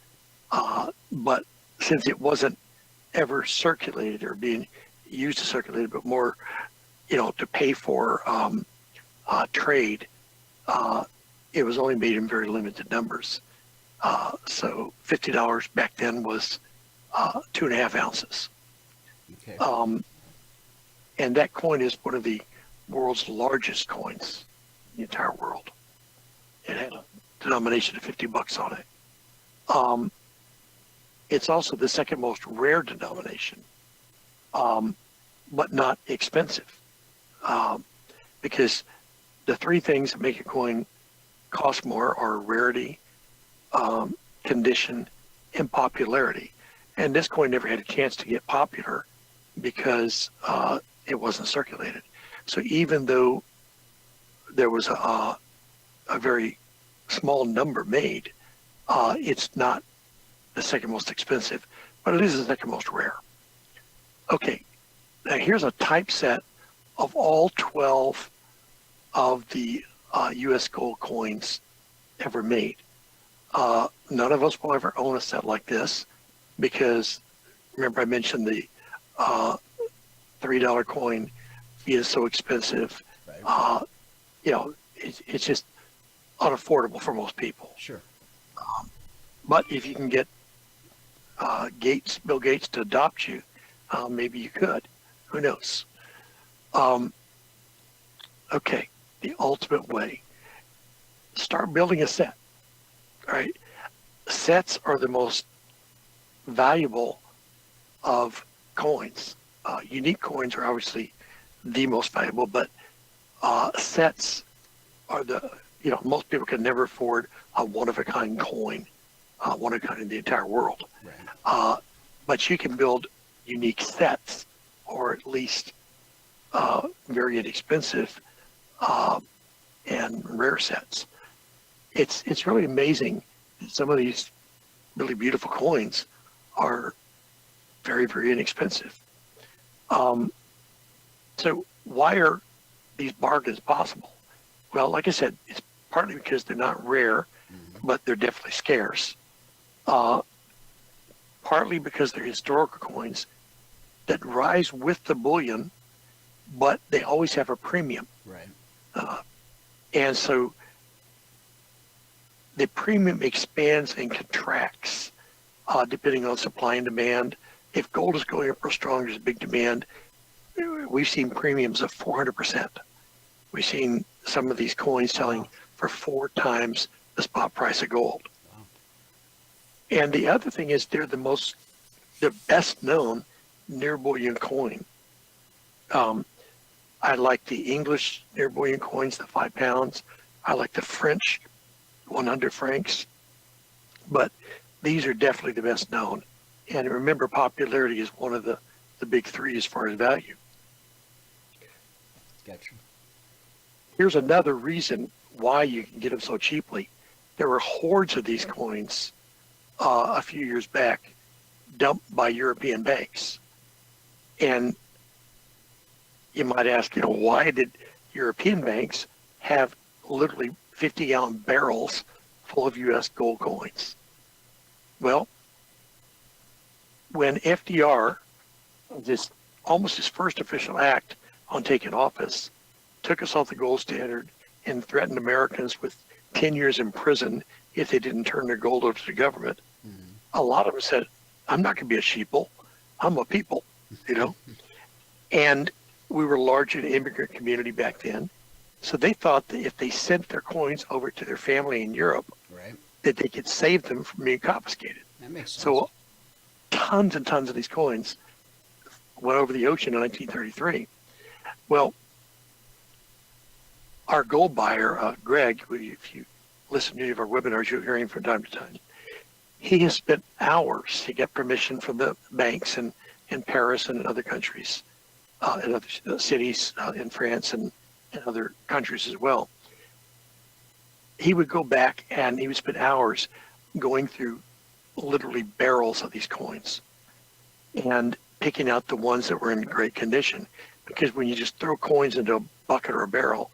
But since it wasn't ever circulated or being used to circulate it, but more, to pay for trade, it was only made in very limited numbers. So $50 back then was 2.5 ounces. Okay. And that coin is one of the world's largest coins in the entire world. It had a denomination of $50 on it. It's also the second most rare denomination, but not expensive, because the three things that make a coin cost more are rarity, condition, and popularity. And this coin never had a chance to get popular because it wasn't circulated. So even though there was a very small number made, it's not the second most expensive, but it is the second most rare. Okay, now here's a typeset of all 12 of the U.S. gold coins ever made. None of us will ever own a set like this because, remember I mentioned the $3 coin is so expensive. Right. It's just unaffordable for most people. Sure. But if you can get Bill Gates to adopt you, maybe you could. Who knows? Okay, the ultimate way. Start building a set. All right. Sets are the most valuable of coins. Unique coins are obviously the most valuable, but sets are most people can never afford a one-of-a-kind coin, one-of-a-kind in the entire world. Right. But you can build unique sets, or at least very inexpensive and rare sets. It's really amazing. Some of these really beautiful coins are very, very inexpensive. So why are these bargains possible? Well, like I said, it's partly because they're not rare, but they're definitely scarce. Partly because they're historical coins that rise with the bullion, but they always have a premium. Right. And so the premium expands and contracts depending on supply and demand. If gold is going up real strong, there's a big demand. We've seen premiums of 400%. We've seen some of these coins selling for 4 times the spot price of gold. Wow. And the other thing is they're the best known near bullion coin. I like the English near bullion coins, the 5 pounds. I like the French 100 francs. But these are definitely the best known. And remember, popularity is one of the big 3 as far as value. Gotcha. Here's another reason why you can get them so cheaply. There were hordes of these coins a few years back dumped by European banks. And you might ask, why did European banks have literally 50-gallon barrels full of U.S. gold coins? Well, when FDR, almost his first official act on taking office, took us off the gold standard and threatened Americans with 10 years in prison if they didn't turn their gold over to the government, a lot of them said, I'm not going to be a sheeple. I'm a people, And we were large in the immigrant community back then. So they thought that if they sent their coins over to their family in Europe, Right. that they could save them from being confiscated. That makes sense. So tons and tons of these coins went over the ocean in 1933. Well, our gold buyer, Greg, if you listen to any of our webinars, you'll hear him from time to time. He has spent hours to get permission from the banks in Paris and in other countries, in other cities in France and other countries as well. He would go back and he would spend hours going through literally barrels of these coins and picking out the ones that were in great condition. Because when you just throw coins into a bucket or a barrel,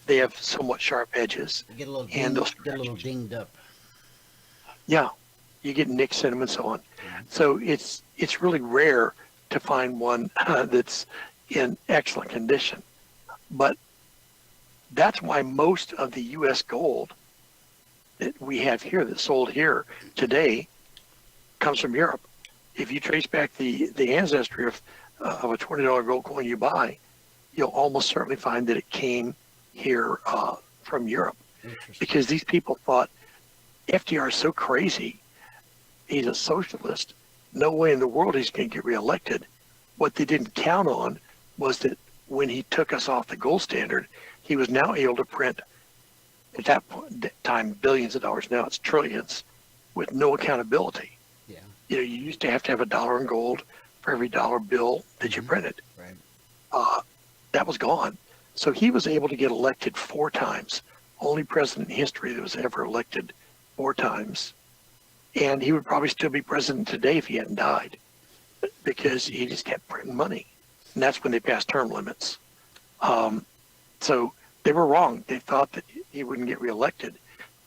they have somewhat sharp edges. They get a little, dinged up. Yeah, you get nicks in them and so on. So it's really rare to find one that's in excellent condition. But that's why most of the U.S. gold that we have here, that's sold here today, comes from Europe. If you trace back the ancestry of a $20 gold coin you buy, you'll almost certainly find that it came here from Europe. Because these people thought, FDR is so crazy, he's a socialist, no way in the world he's going to get reelected. What they didn't count on was that when he took us off the gold standard, he was now able to print, at that time, billions of dollars. Now it's trillions, with no accountability. Yeah. You used to have a dollar in gold for every dollar bill that you printed. Right. that was gone. So he was able to get elected 4 times. Only president in history that was ever elected 4 times. And he would probably still be president today if he hadn't died, because he just kept printing money. And that's when they passed term limits. So they were wrong. They thought that he wouldn't get reelected,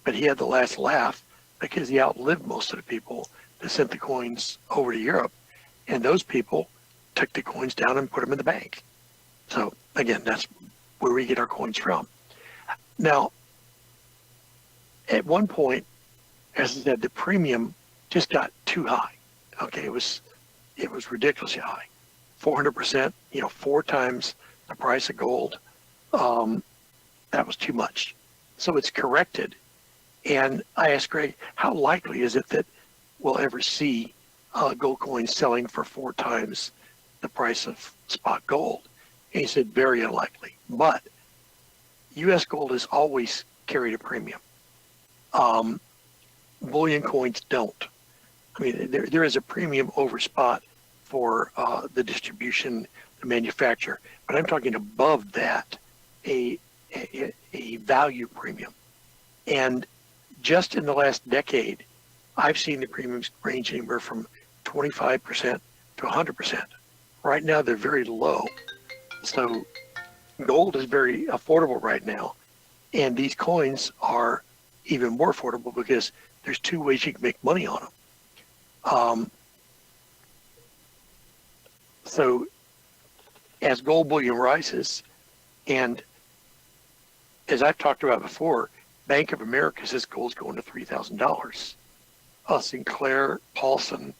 but he had the last laugh because he outlived most of the people that sent the coins over to Europe. And those people took the coins down and put them in the bank. So again, that's where we get our coins from. Now, at one point, as I said, the premium just got too high. Okay, it was ridiculously high, 400%. 4 times the price of gold. That was too much. So it's corrected. And I asked Greg, how likely is it that we'll ever see gold coins selling for 4 times the price of spot gold? And he said, very unlikely. But U.S. gold has always carried a premium. Bullion coins don't. I mean, there is a premium over spot for the distribution, the manufacturer. But I'm talking above that, a value premium. And just in the last decade, I've seen the premiums range anywhere from 25% to 100%. Right now, they're very low. So gold is very affordable right now. And these coins are even more affordable because there's 2 ways you can make money on them. So as gold bullion rises, and as I've talked about before, Bank of America says gold's going to $3,000. Sinclair, Paulson,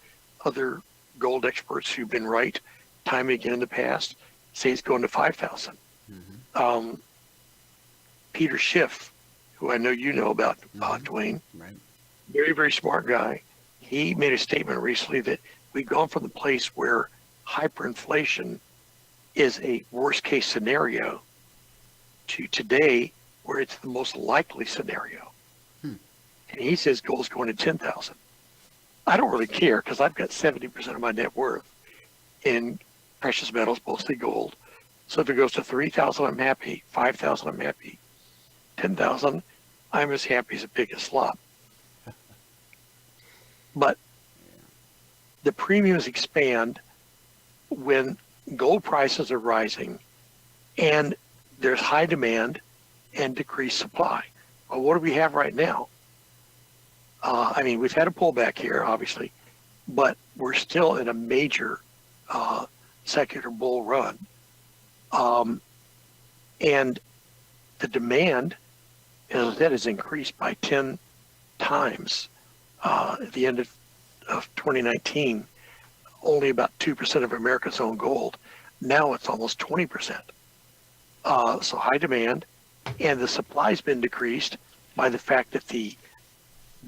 other gold experts who've been right time and again in the past say it's going to $5,000. Mm-hmm. Peter Schiff, who I know you know about, Dwayne, right. Very, very smart guy. He made a statement recently that we've gone from the place where hyperinflation is a worst case scenario to today where it's the most likely scenario. And he says gold's going to 10,000. I don't really care because I've got 70% of my net worth in precious metals, mostly gold. So if it goes to 3,000, I'm happy. 5,000, I'm happy. 10,000, I'm as happy as a pig in slop. But the premiums expand when gold prices are rising and there's high demand and decreased supply. Well, what do we have right now? I mean, we've had a pullback here, obviously, but we're still in a major secular bull run. And the demand, as I said, has increased by 10 times. At the end of 2019, only about 2% of Americans own gold. Now it's almost 20%. So high demand, and the supply's been decreased by the fact that the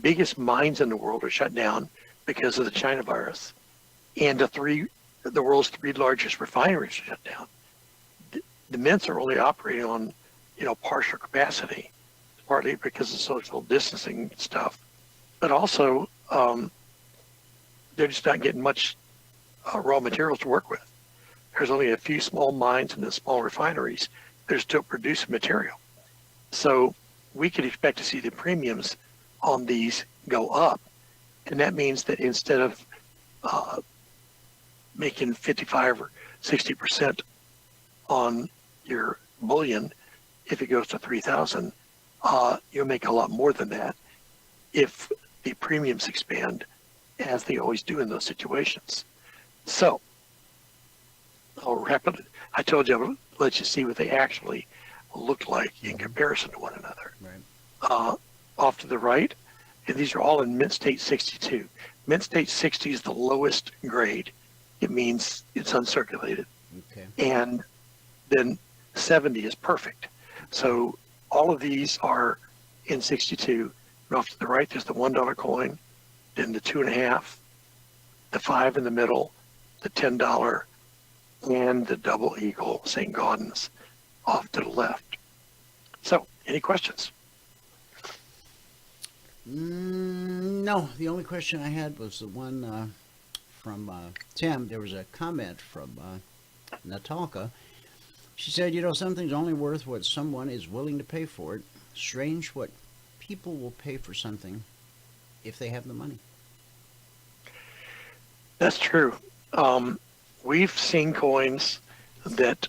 biggest mines in the world are shut down because of the China virus, and the world's 3 largest refineries are shut down. The mints are only operating on, partial capacity, partly because of social distancing stuff, but also they're just not getting much raw materials to work with. There's only a few small mines and the small refineries that are still producing material. So we could expect to see the premiums on these go up. And that means that instead of making 55 or 60% on your bullion, if it goes to 3,000, you'll make a lot more than that if the premiums expand, as they always do in those situations. So I'll wrap it. I told you I would let you see what they actually look like in comparison to one another. Right. Off to the right, and these are all in Mint State 62. Mint State 60 is the lowest grade. It means it's uncirculated. Okay. And then 70 is perfect. So all of these are in 62. And off to the right, there's the $1 coin, then the 2.5, the 5 in the middle, the $10, and the double eagle St. Gaudens off to the left. So, any questions? No, the only question I had was the one from Tim. There was a comment from Natalka She said, you know, something's only worth what someone is willing to pay for it. Strange what people will pay for something if they have the money. That's true. We've seen coins that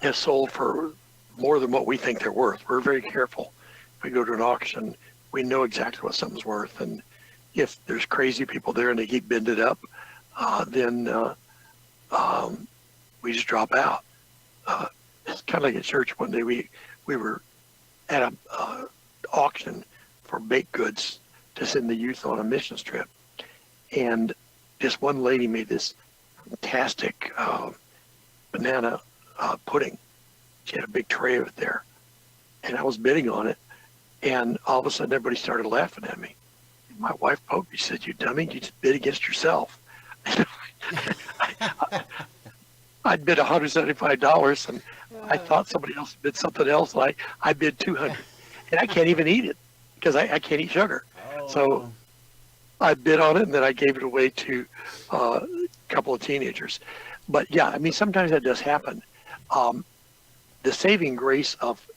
have sold for more than what we think they're worth. We're very careful. If we go to an auction, we know exactly what something's worth. And if there's crazy people there and they keep bidding it up, then we just drop out. It's kind of like at church one day. We were at a auction for baked goods to send the youth on a missions trip. And this one lady made this fantastic banana pudding. She had a big tray of it there. And I was bidding on it. And all of a sudden, everybody started laughing at me. My wife poked me. She said, "You dummy, you just bid against yourself." I'd bid $175, and I thought somebody else bid something else. Like I bid $200, and I can't even eat it because I can't eat sugar. Oh. So I bid on it, and then I gave it away to a couple of teenagers. But yeah, I mean, sometimes that does happen. The saving grace of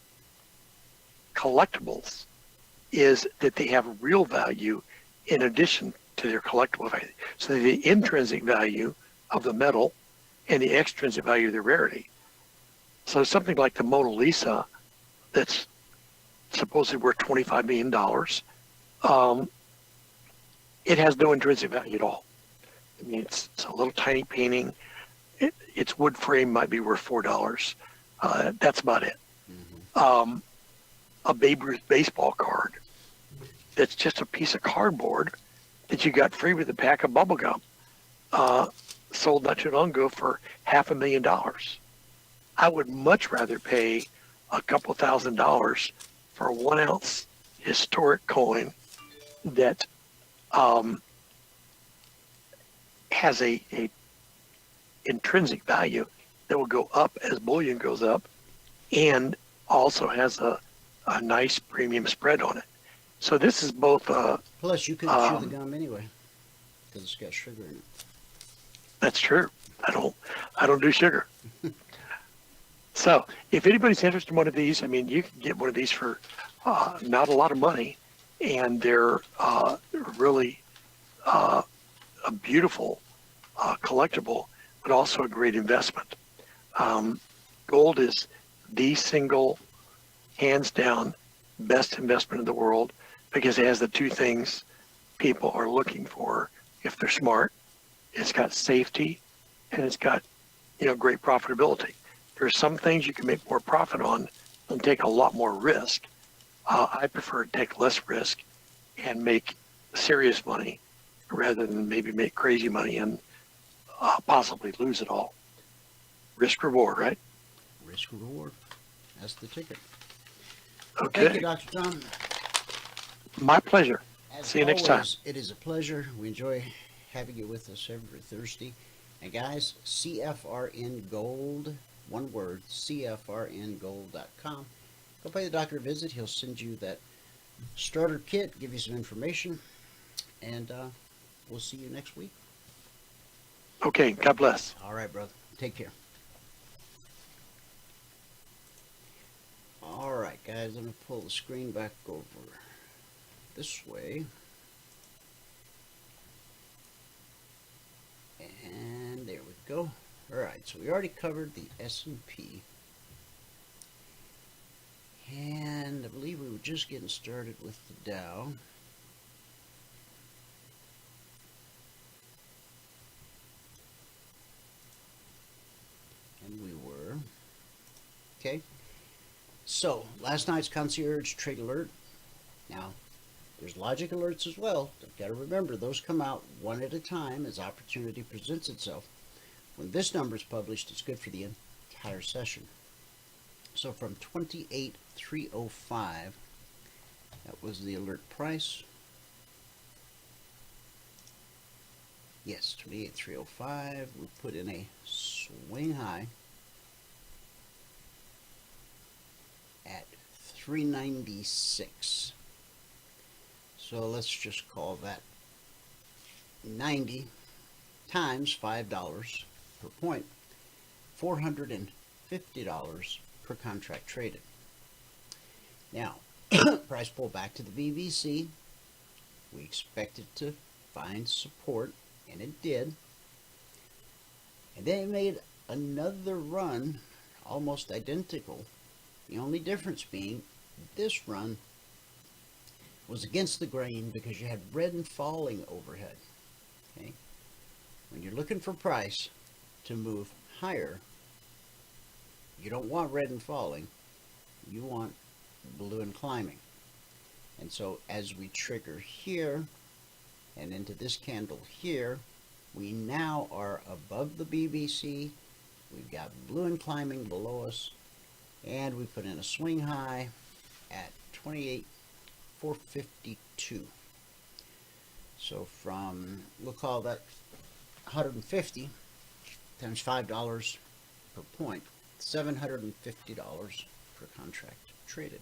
collectibles is that they have real value in addition to their collectible value. So the intrinsic value of the metal and the extrinsic value of the rarity. So something like the Mona Lisa that's supposedly worth $25 million, it has no intrinsic value at all. I mean, it's a little tiny painting. Its wood frame might be worth $4. That's about it. Mm-hmm. A Babe Ruth baseball card that's just a piece of cardboard that you got free with a pack of bubble gum, sold not too long ago for $500,000. I would much rather pay a couple $1,000 for a 1 ounce historic coin that has a intrinsic value that will go up as bullion goes up, and also has a nice premium spread on it. So this is both. Plus, you couldn't chew the gum anyway because it's got sugar in it. That's true. I don't do sugar. So if anybody's interested in one of these, I mean, you can get one of these for not a lot of money, and they're really a beautiful collectible, but also a great investment. Gold is the single, hands down, best investment in the world because it has the two things people are looking for if they're smart. It's got safety, and it's got, great profitability. There are some things you can make more profit on and take a lot more risk. I prefer to take less risk and make serious money rather than maybe make crazy money and possibly lose it all. Risk reward, right? Risk reward. That's the ticket. Okay. Thank you, Dr. Tom. My pleasure. As See you next time. It is a pleasure. We enjoy having you with us every Thursday. And guys, CFRN Gold, one word, CFRNGold.com. Go pay the doctor a visit. He'll send you that starter kit, give you some information, and we'll see you next week. Okay. God bless. All right, brother. Take care. All right, guys, let me pull the screen back over this way. And there we go. All right, so we already covered the S&P. And I believe we were just getting started with the Dow. And we were. Okay. So, last night's Concierge Trade Alert. Now, there's logic alerts as well. You've got to remember, those come out one at a time as opportunity presents itself. When this number is published, it's good for the entire session. So from 28,305, that was the alert price. Yes, 28,305. We put in a swing high at 396. So let's just call that 90 times $5 per point, $450 per contract traded. Now, price pull back to the BBC. We expected to find support, and it did. And then it made another run almost identical. The only difference being this run was against the grain because you had red and falling overhead. Okay? When you're looking for price to move higher, you don't want red and falling. You want blue and climbing. And so as we trigger here and into this candle here, we now are above the BBC. We've got blue and climbing below us, and we put in a swing high at 28,452. So from, we'll call that 150 times $5 per point, $750 per contract traded.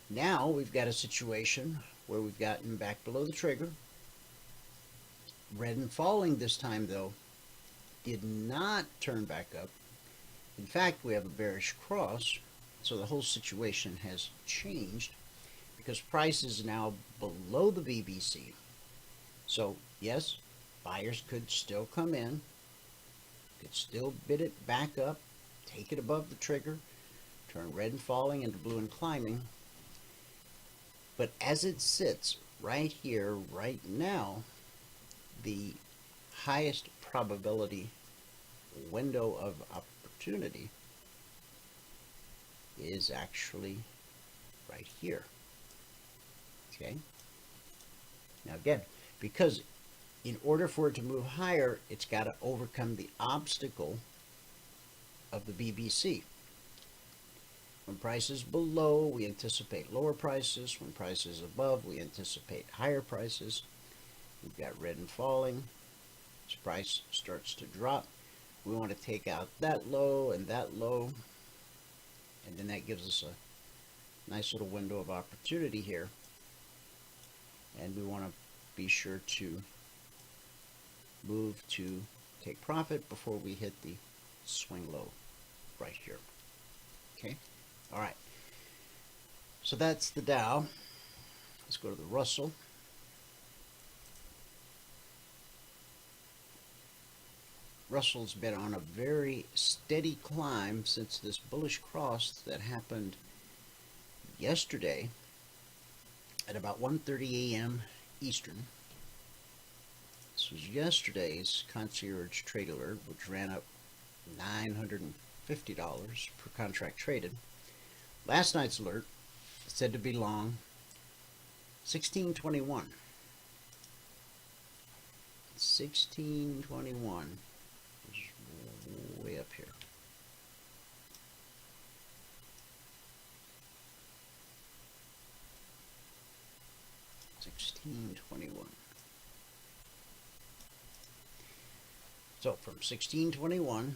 Now we've got a situation where we've gotten back below the trigger. Red and falling this time, though, did not turn back up. In fact, we have a bearish cross, so the whole situation has changed because price is now below the BBC. So, yes, buyers could still come in, could still bid it back up, take it above the trigger, turn red and falling into blue and climbing. But as it sits right here, right now, the highest probability window of opportunity is actually right here. Okay? Now again, because in order for it to move higher, it's got to overcome the obstacle of the BBC. When price is below, we anticipate lower prices. When price is above, we anticipate higher prices. We've got red and falling. As price starts to drop, we want to take out that low, and then that gives us a nice little window of opportunity here. And we want to be sure to move to take profit before we hit the swing low right here. Okay? All right. So that's the Dow. Let's go to the Russell. Russell's been on a very steady climb since this bullish cross that happened yesterday at about 1:30 a.m. Eastern. This was yesterday's Concierge Trade Alert, which ran up $950 per contract traded. Last night's alert said to be long 1621. 1621 is way up here. So from 1621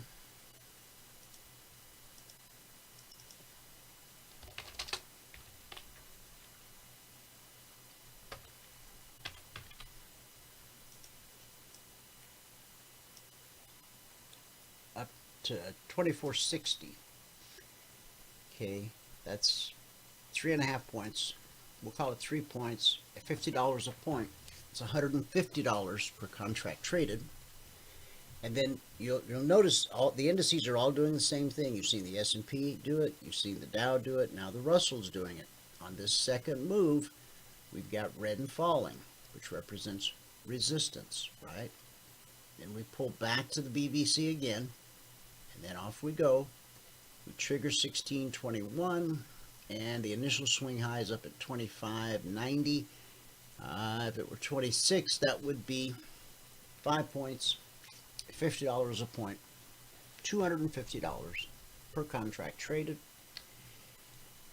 up to 2460. Okay, that's 3.5 points. We'll call it 3 points at $50 a point. It's $150 per contract traded. And then you'll notice all the indices are all doing the same thing. You've seen the S&P do it. You've seen the Dow do it. Now the Russell's doing it. On this second move, we've got red and falling, which represents resistance, right? Then we pull back to the BBC again, and then off we go. We trigger 1621, and the initial swing high is up at 2590. If it were 26, that would be 5 points, $50 a point, $250 per contract traded.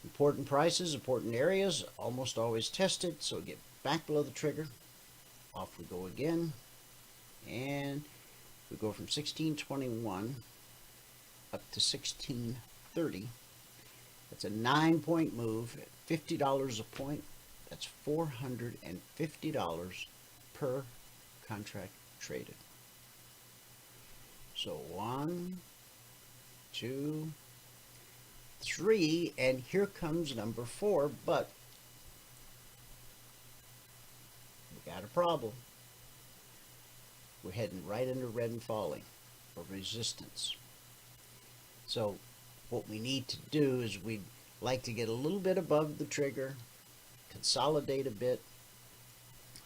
Important prices, important areas, almost always tested, so get back below the trigger. Off we go again, and we go from 1621 up to 1630. That's a 9-point move at $50 a point. That's $450 per contract traded. So 1, 2, 3, and here comes number 4, but we got a problem. We're heading right into red and falling, or resistance. So what we need to do is we'd like to get a little bit above the trigger, consolidate a bit,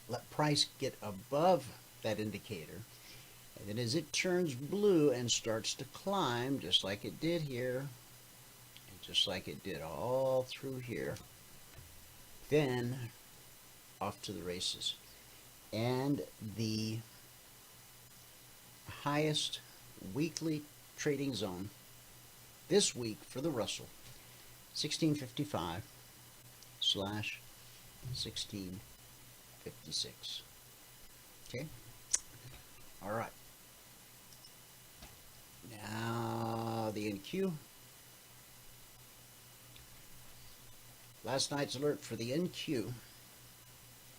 let price get above that indicator, and then as it turns blue and starts to climb, just like it did here, and just like it did all through here, then off to the races. And the highest weekly trading zone this week for the Russell, 1655 / 1656. Okay? All right. Now the NQ. Last night's alert for the NQ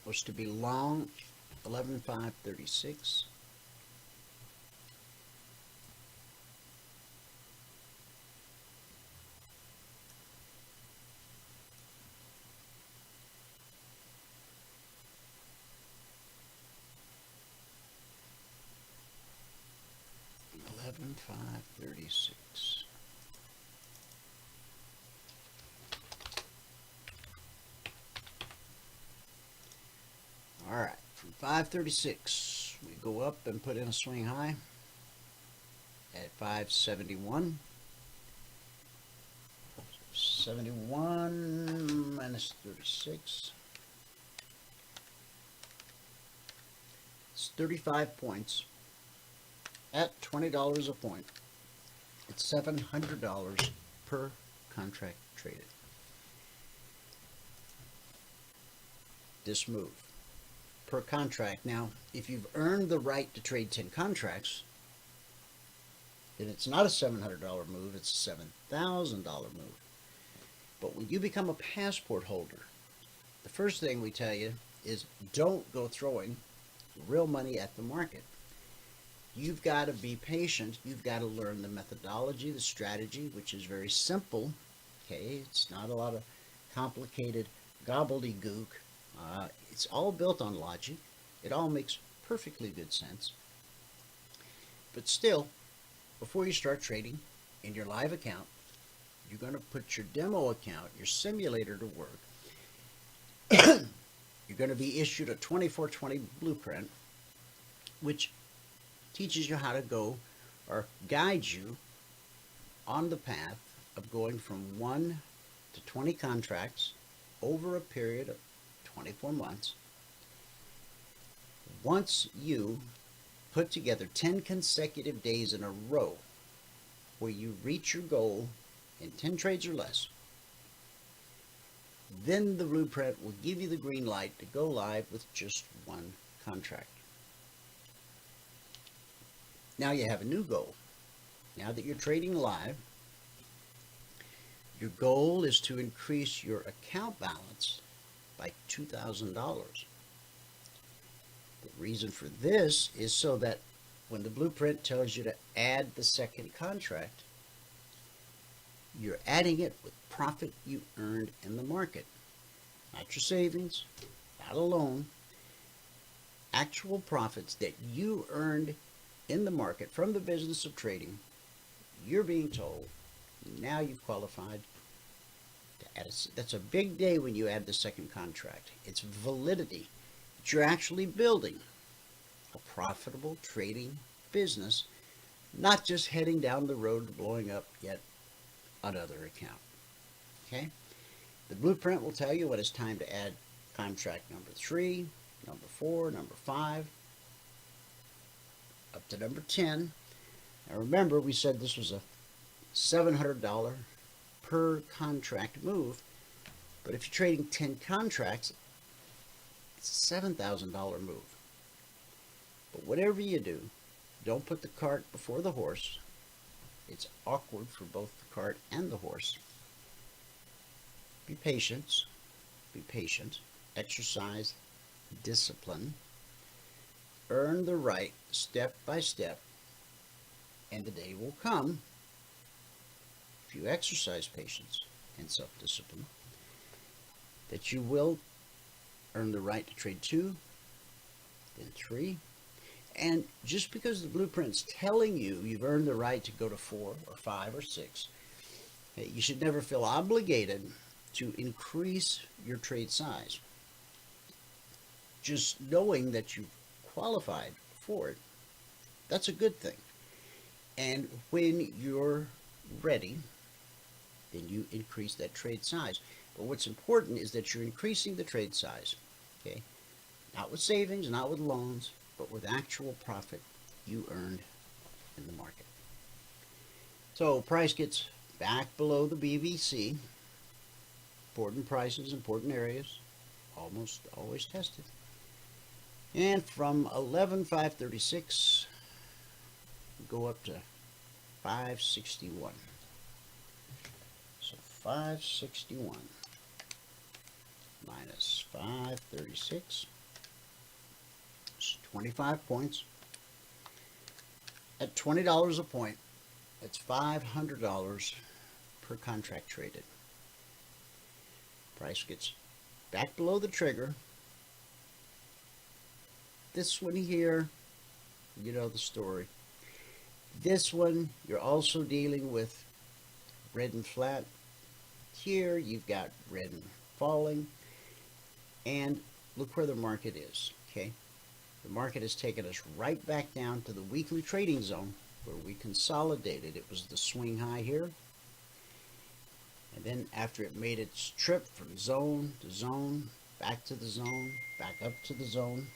was to be long 11,536. $11,536. All right, from 536, we go up and put in a swing high at 571. 71 minus 36. It's 35 points. At $20 a point, it's $700 per contract traded. This move per contract. Now, if you've earned the right to trade 10 contracts, then it's not a $700 move, it's a $7,000 move. But when you become a passport holder, the first thing we tell you is don't go throwing real money at the market. You've got to be patient. You've got to learn the methodology, the strategy, which is very simple. Okay, it's not a lot of complicated gobbledygook. It's all built on logic. It all makes perfectly good sense. But still, before you start trading in your live account, you're going to put your demo account, your simulator to work. You're going to be issued a 2420 blueprint, which teaches you how to go or guides you on the path of going from 1 to 20 contracts over a period of 24 months. Once you put together 10 consecutive days in a row where you reach your goal in 10 trades or less, then the blueprint will give you the green light to go live with just one contract. Now you have a new goal. Now that you're trading live, your goal is to increase your account balance by $2,000. The reason for this is so that when the blueprint tells you to add the second contract, you're adding it with profit you earned in the market. Not your savings, not a loan. Actual profits that you earned in the market from the business of trading. You're being told now you've qualified to add that's a big day when you add the second contract. It's validity that you're actually building a profitable trading business, not just heading down the road to blowing up yet another account. Okay? The blueprint will tell you when it's time to add contract number 3, number 4, number 5, up to number 10. Now remember, we said this was a $700 per contract move, but if you're trading 10 contracts, it's a $7,000 move. But whatever you do, don't put the cart before the horse. It's awkward for both the cart and the horse. Be patient. Be patient. Exercise discipline. Earn the right step by step, and the day will come if you exercise patience and self-discipline, that you will earn the right to trade 2, then 3. And just because the blueprint's telling you you've earned the right to go to 4 or 5 or 6, you should never feel obligated to increase your trade size. Just knowing that you've qualified for it, that's a good thing. And when you're ready, then you increase that trade size. But what's important is that you're increasing the trade size, okay? Not with savings, not with loans, but with actual profit you earned in the market. So price gets back below the BVC. Important prices, important areas, almost always tested. And from 11,536, go up to 561. So 561 minus 536 is 25 points. At $20 a point, it's $500 per contract traded. Price gets back below the trigger. This one here, you know the story. This one, you're also dealing with red and flat. Here, you've got red and falling. And look where the market is, okay? The market has taken us right back down to the weekly trading zone where we consolidated. It was the swing high here. And then after it made its trip from zone to zone, back to the zone, back up to the zone,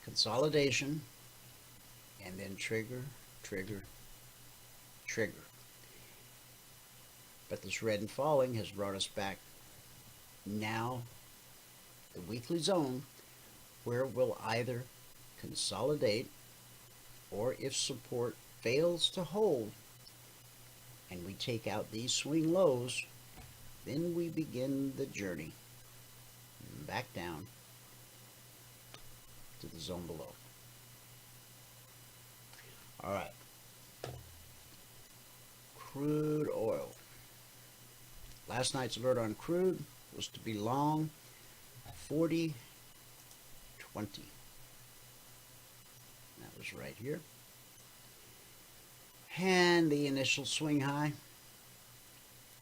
consolidation, and then trigger, trigger, trigger. But this red and falling has brought us back now the weekly zone where we'll either consolidate, or if support fails to hold and we take out these swing lows, then we begin the journey back down to the zone below. All right. Crude oil. Last night's alert on crude was to be long 40.20. That was right here. And the initial swing high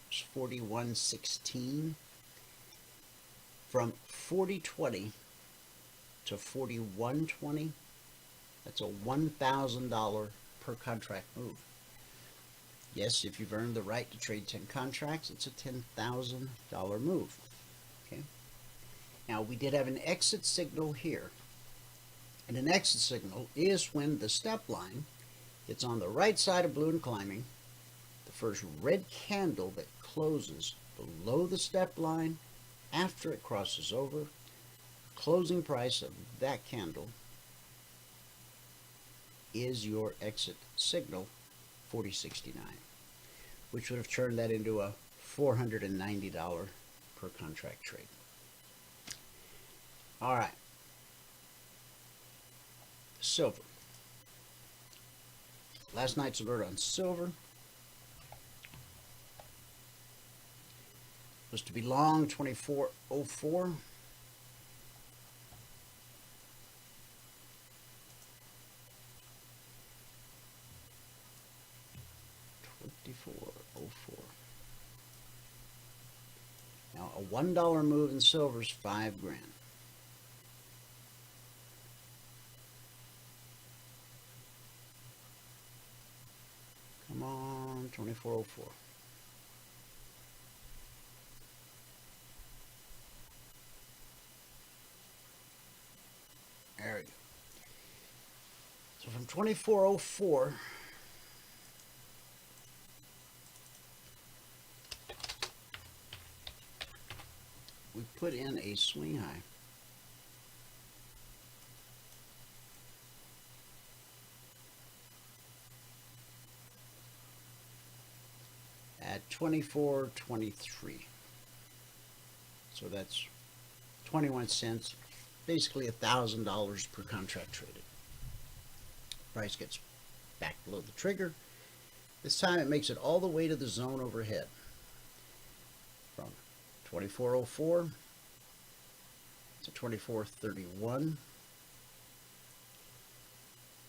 was 41.16. From 40.20 to 41.20, that's a $1,000 per contract move. Yes, if you've earned the right to trade 10 contracts, it's a $10,000 move. Okay. Now, we did have an exit signal here. And an exit signal is when the step line gets on the right side of blue and climbing, the first red candle that closes below the step line after it crosses over, the closing price of that candle is your exit signal, 40.69, which would have turned that into a $490 per contract trade. All right. Silver. Last night's alert on silver was to be long 24.04. Now a $1 move in silver is $5 grand. Come on, 24.04. There we go. So from 24.04, we put in a swing high. At 24.23. So that's 21 cents, basically $1,000 per contract traded. Price gets back below the trigger. This time it makes it all the way to the zone overhead. From 2404 to 2431.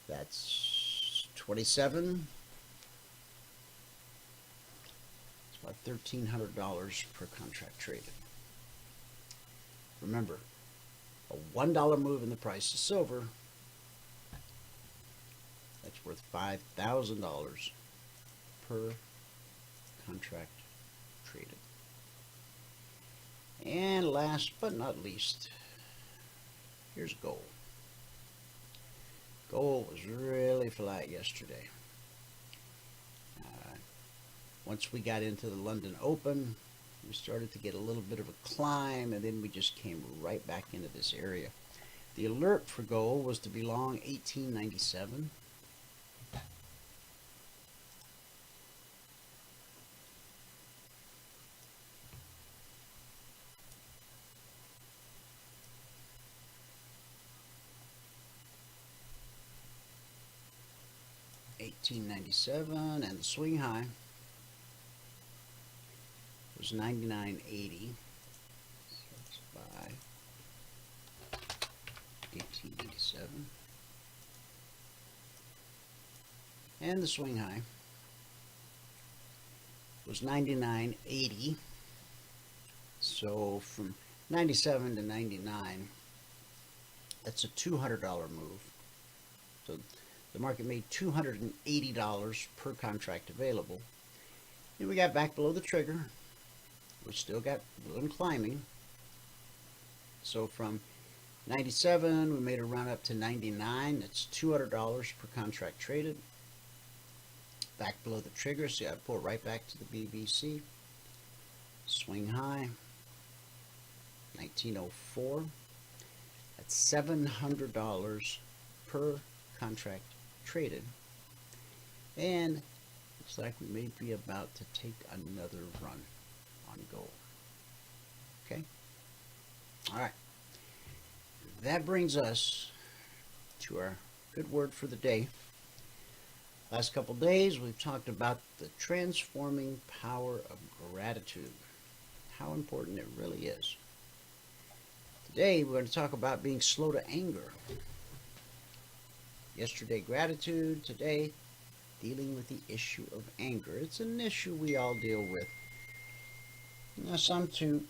That's 27. It's about $1,300 per contract traded. Remember, a $1 move in the price of silver, that's worth $5,000 per contract traded. And last but not least, here's gold. Gold was really flat yesterday. Once we got into the London Open, we started to get a little bit of a climb, and then we just came right back into this area. The alert for gold was to be long 1897. And the swing high was 99.80. So let's buy 1897. And the swing high was 99.80. So from 97 to 99, that's a $200 move. So the market made $280 per contract available. Then we got back below the trigger. We still got one climbing. So from 97, we made a run up to 99. That's $200 per contract traded. Back below the trigger, see I pull right back to the BBC. Swing high, 1904. That's $700 per contract traded, and looks like we may be about to take another run on gold. Okay, all right, that brings us to our good word for the day. Last couple days we've talked about the transforming power of gratitude, how important it really is. Today we're going to talk about being slow to anger. Yesterday, gratitude. Today, dealing with the issue of anger. It's an issue we all deal with. Now, some to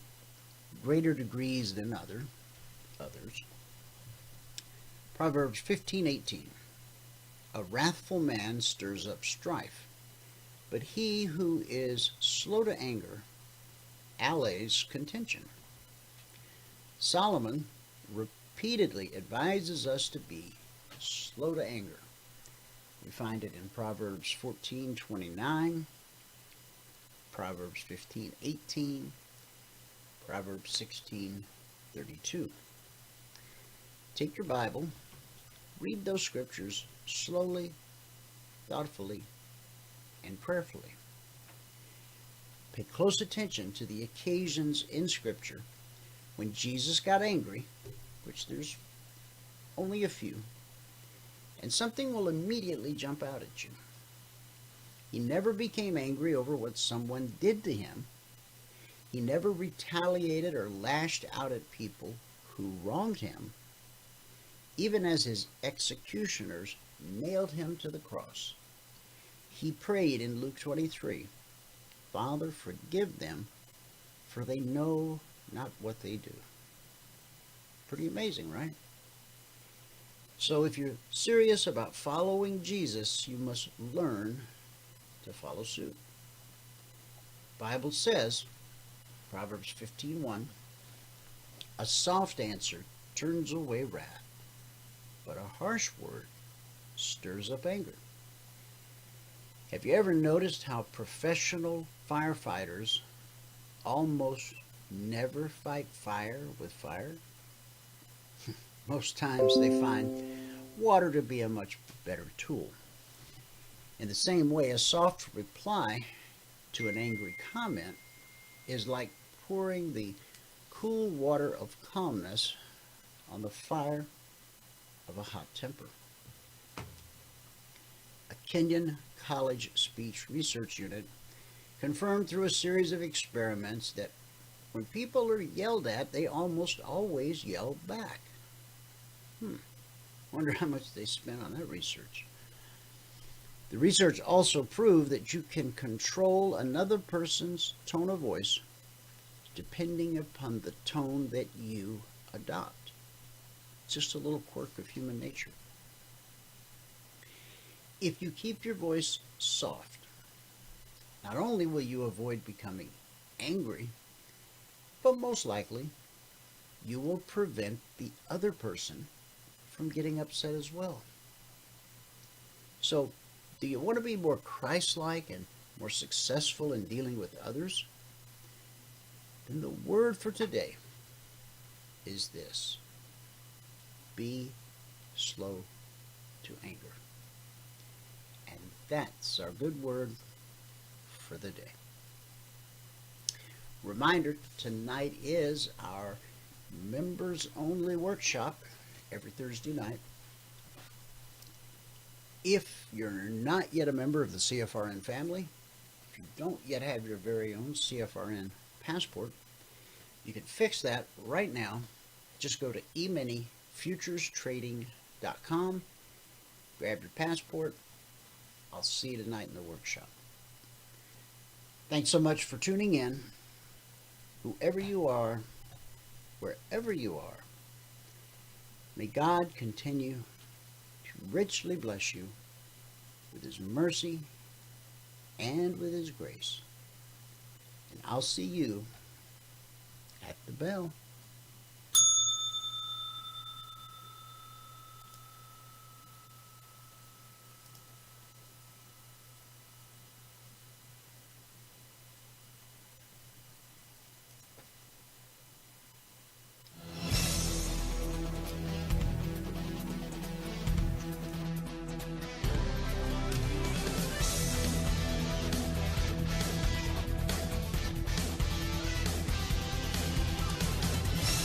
greater degrees than others. Proverbs 15:18. A wrathful man stirs up strife, but he who is slow to anger allays contention. Solomon repeatedly advises us to be slow to anger. We find it in Proverbs 14:29, Proverbs 15:18, Proverbs 16:32. Take your Bible, read those scriptures slowly, thoughtfully, and prayerfully. Pay close attention to the occasions in Scripture when Jesus got angry, which there's only a few, and something will immediately jump out at you. He never became angry over what someone did to him. He never retaliated or lashed out at people who wronged him, even as his executioners nailed him to the cross. He prayed in Luke 23, "Father, forgive them, for they know not what they do." Pretty amazing, right? So if you're serious about following Jesus, you must learn to follow suit. The Bible says, Proverbs 15:1, a soft answer turns away wrath, but a harsh word stirs up anger. Have you ever noticed how professional firefighters almost never fight fire with fire? Most times they find water to be a much better tool. In the same way, a soft reply to an angry comment is like pouring the cool water of calmness on the fire of a hot temper. Kenyon College Speech Research Unit confirmed through a series of experiments that when people are yelled at, they almost always yell back. Wonder how much they spent on that research. The research also proved that you can control another person's tone of voice depending upon the tone that you adopt. It's just a little quirk of human nature. If you keep your voice soft, not only will you avoid becoming angry, but most likely you will prevent the other person from getting upset as well. So, do you want to be more Christ-like and more successful in dealing with others? Then the word for today is this: be slow to anger. And that's our good word for the day. Reminder, tonight is our members-only workshop every Thursday night. If you're not yet a member of the CFRN family, if you don't yet have your very own CFRN passport, you can fix that right now. Just go to EminiFuturesTrading.com, grab your passport. I'll see you tonight in the workshop. Thanks so much for tuning in. Whoever you are, wherever you are, may God continue to richly bless you with His mercy and with His grace. And I'll see you at the bell.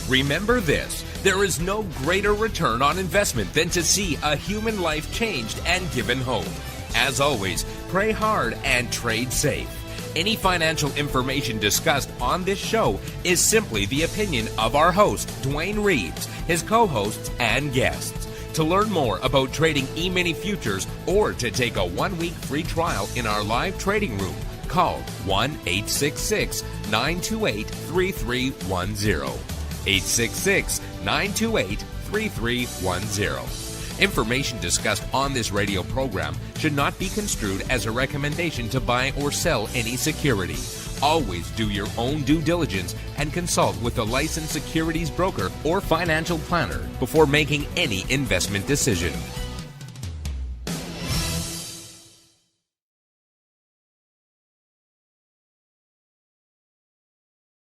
Remember this: there is no greater return on investment than to see a human life changed and given hope. As always, pray hard and trade safe. Any financial information discussed on this show is simply the opinion of our host, Dwayne Reeves, his co-hosts, and guests. To learn more about trading Emini Futures or to take a 1-week free trial in our live trading room, call 1-866-928-3310. 866-928-3310. Information discussed on this radio program should not be construed as a recommendation to buy or sell any security. Always do your own due diligence and consult with a licensed securities broker or financial planner before making any investment decision.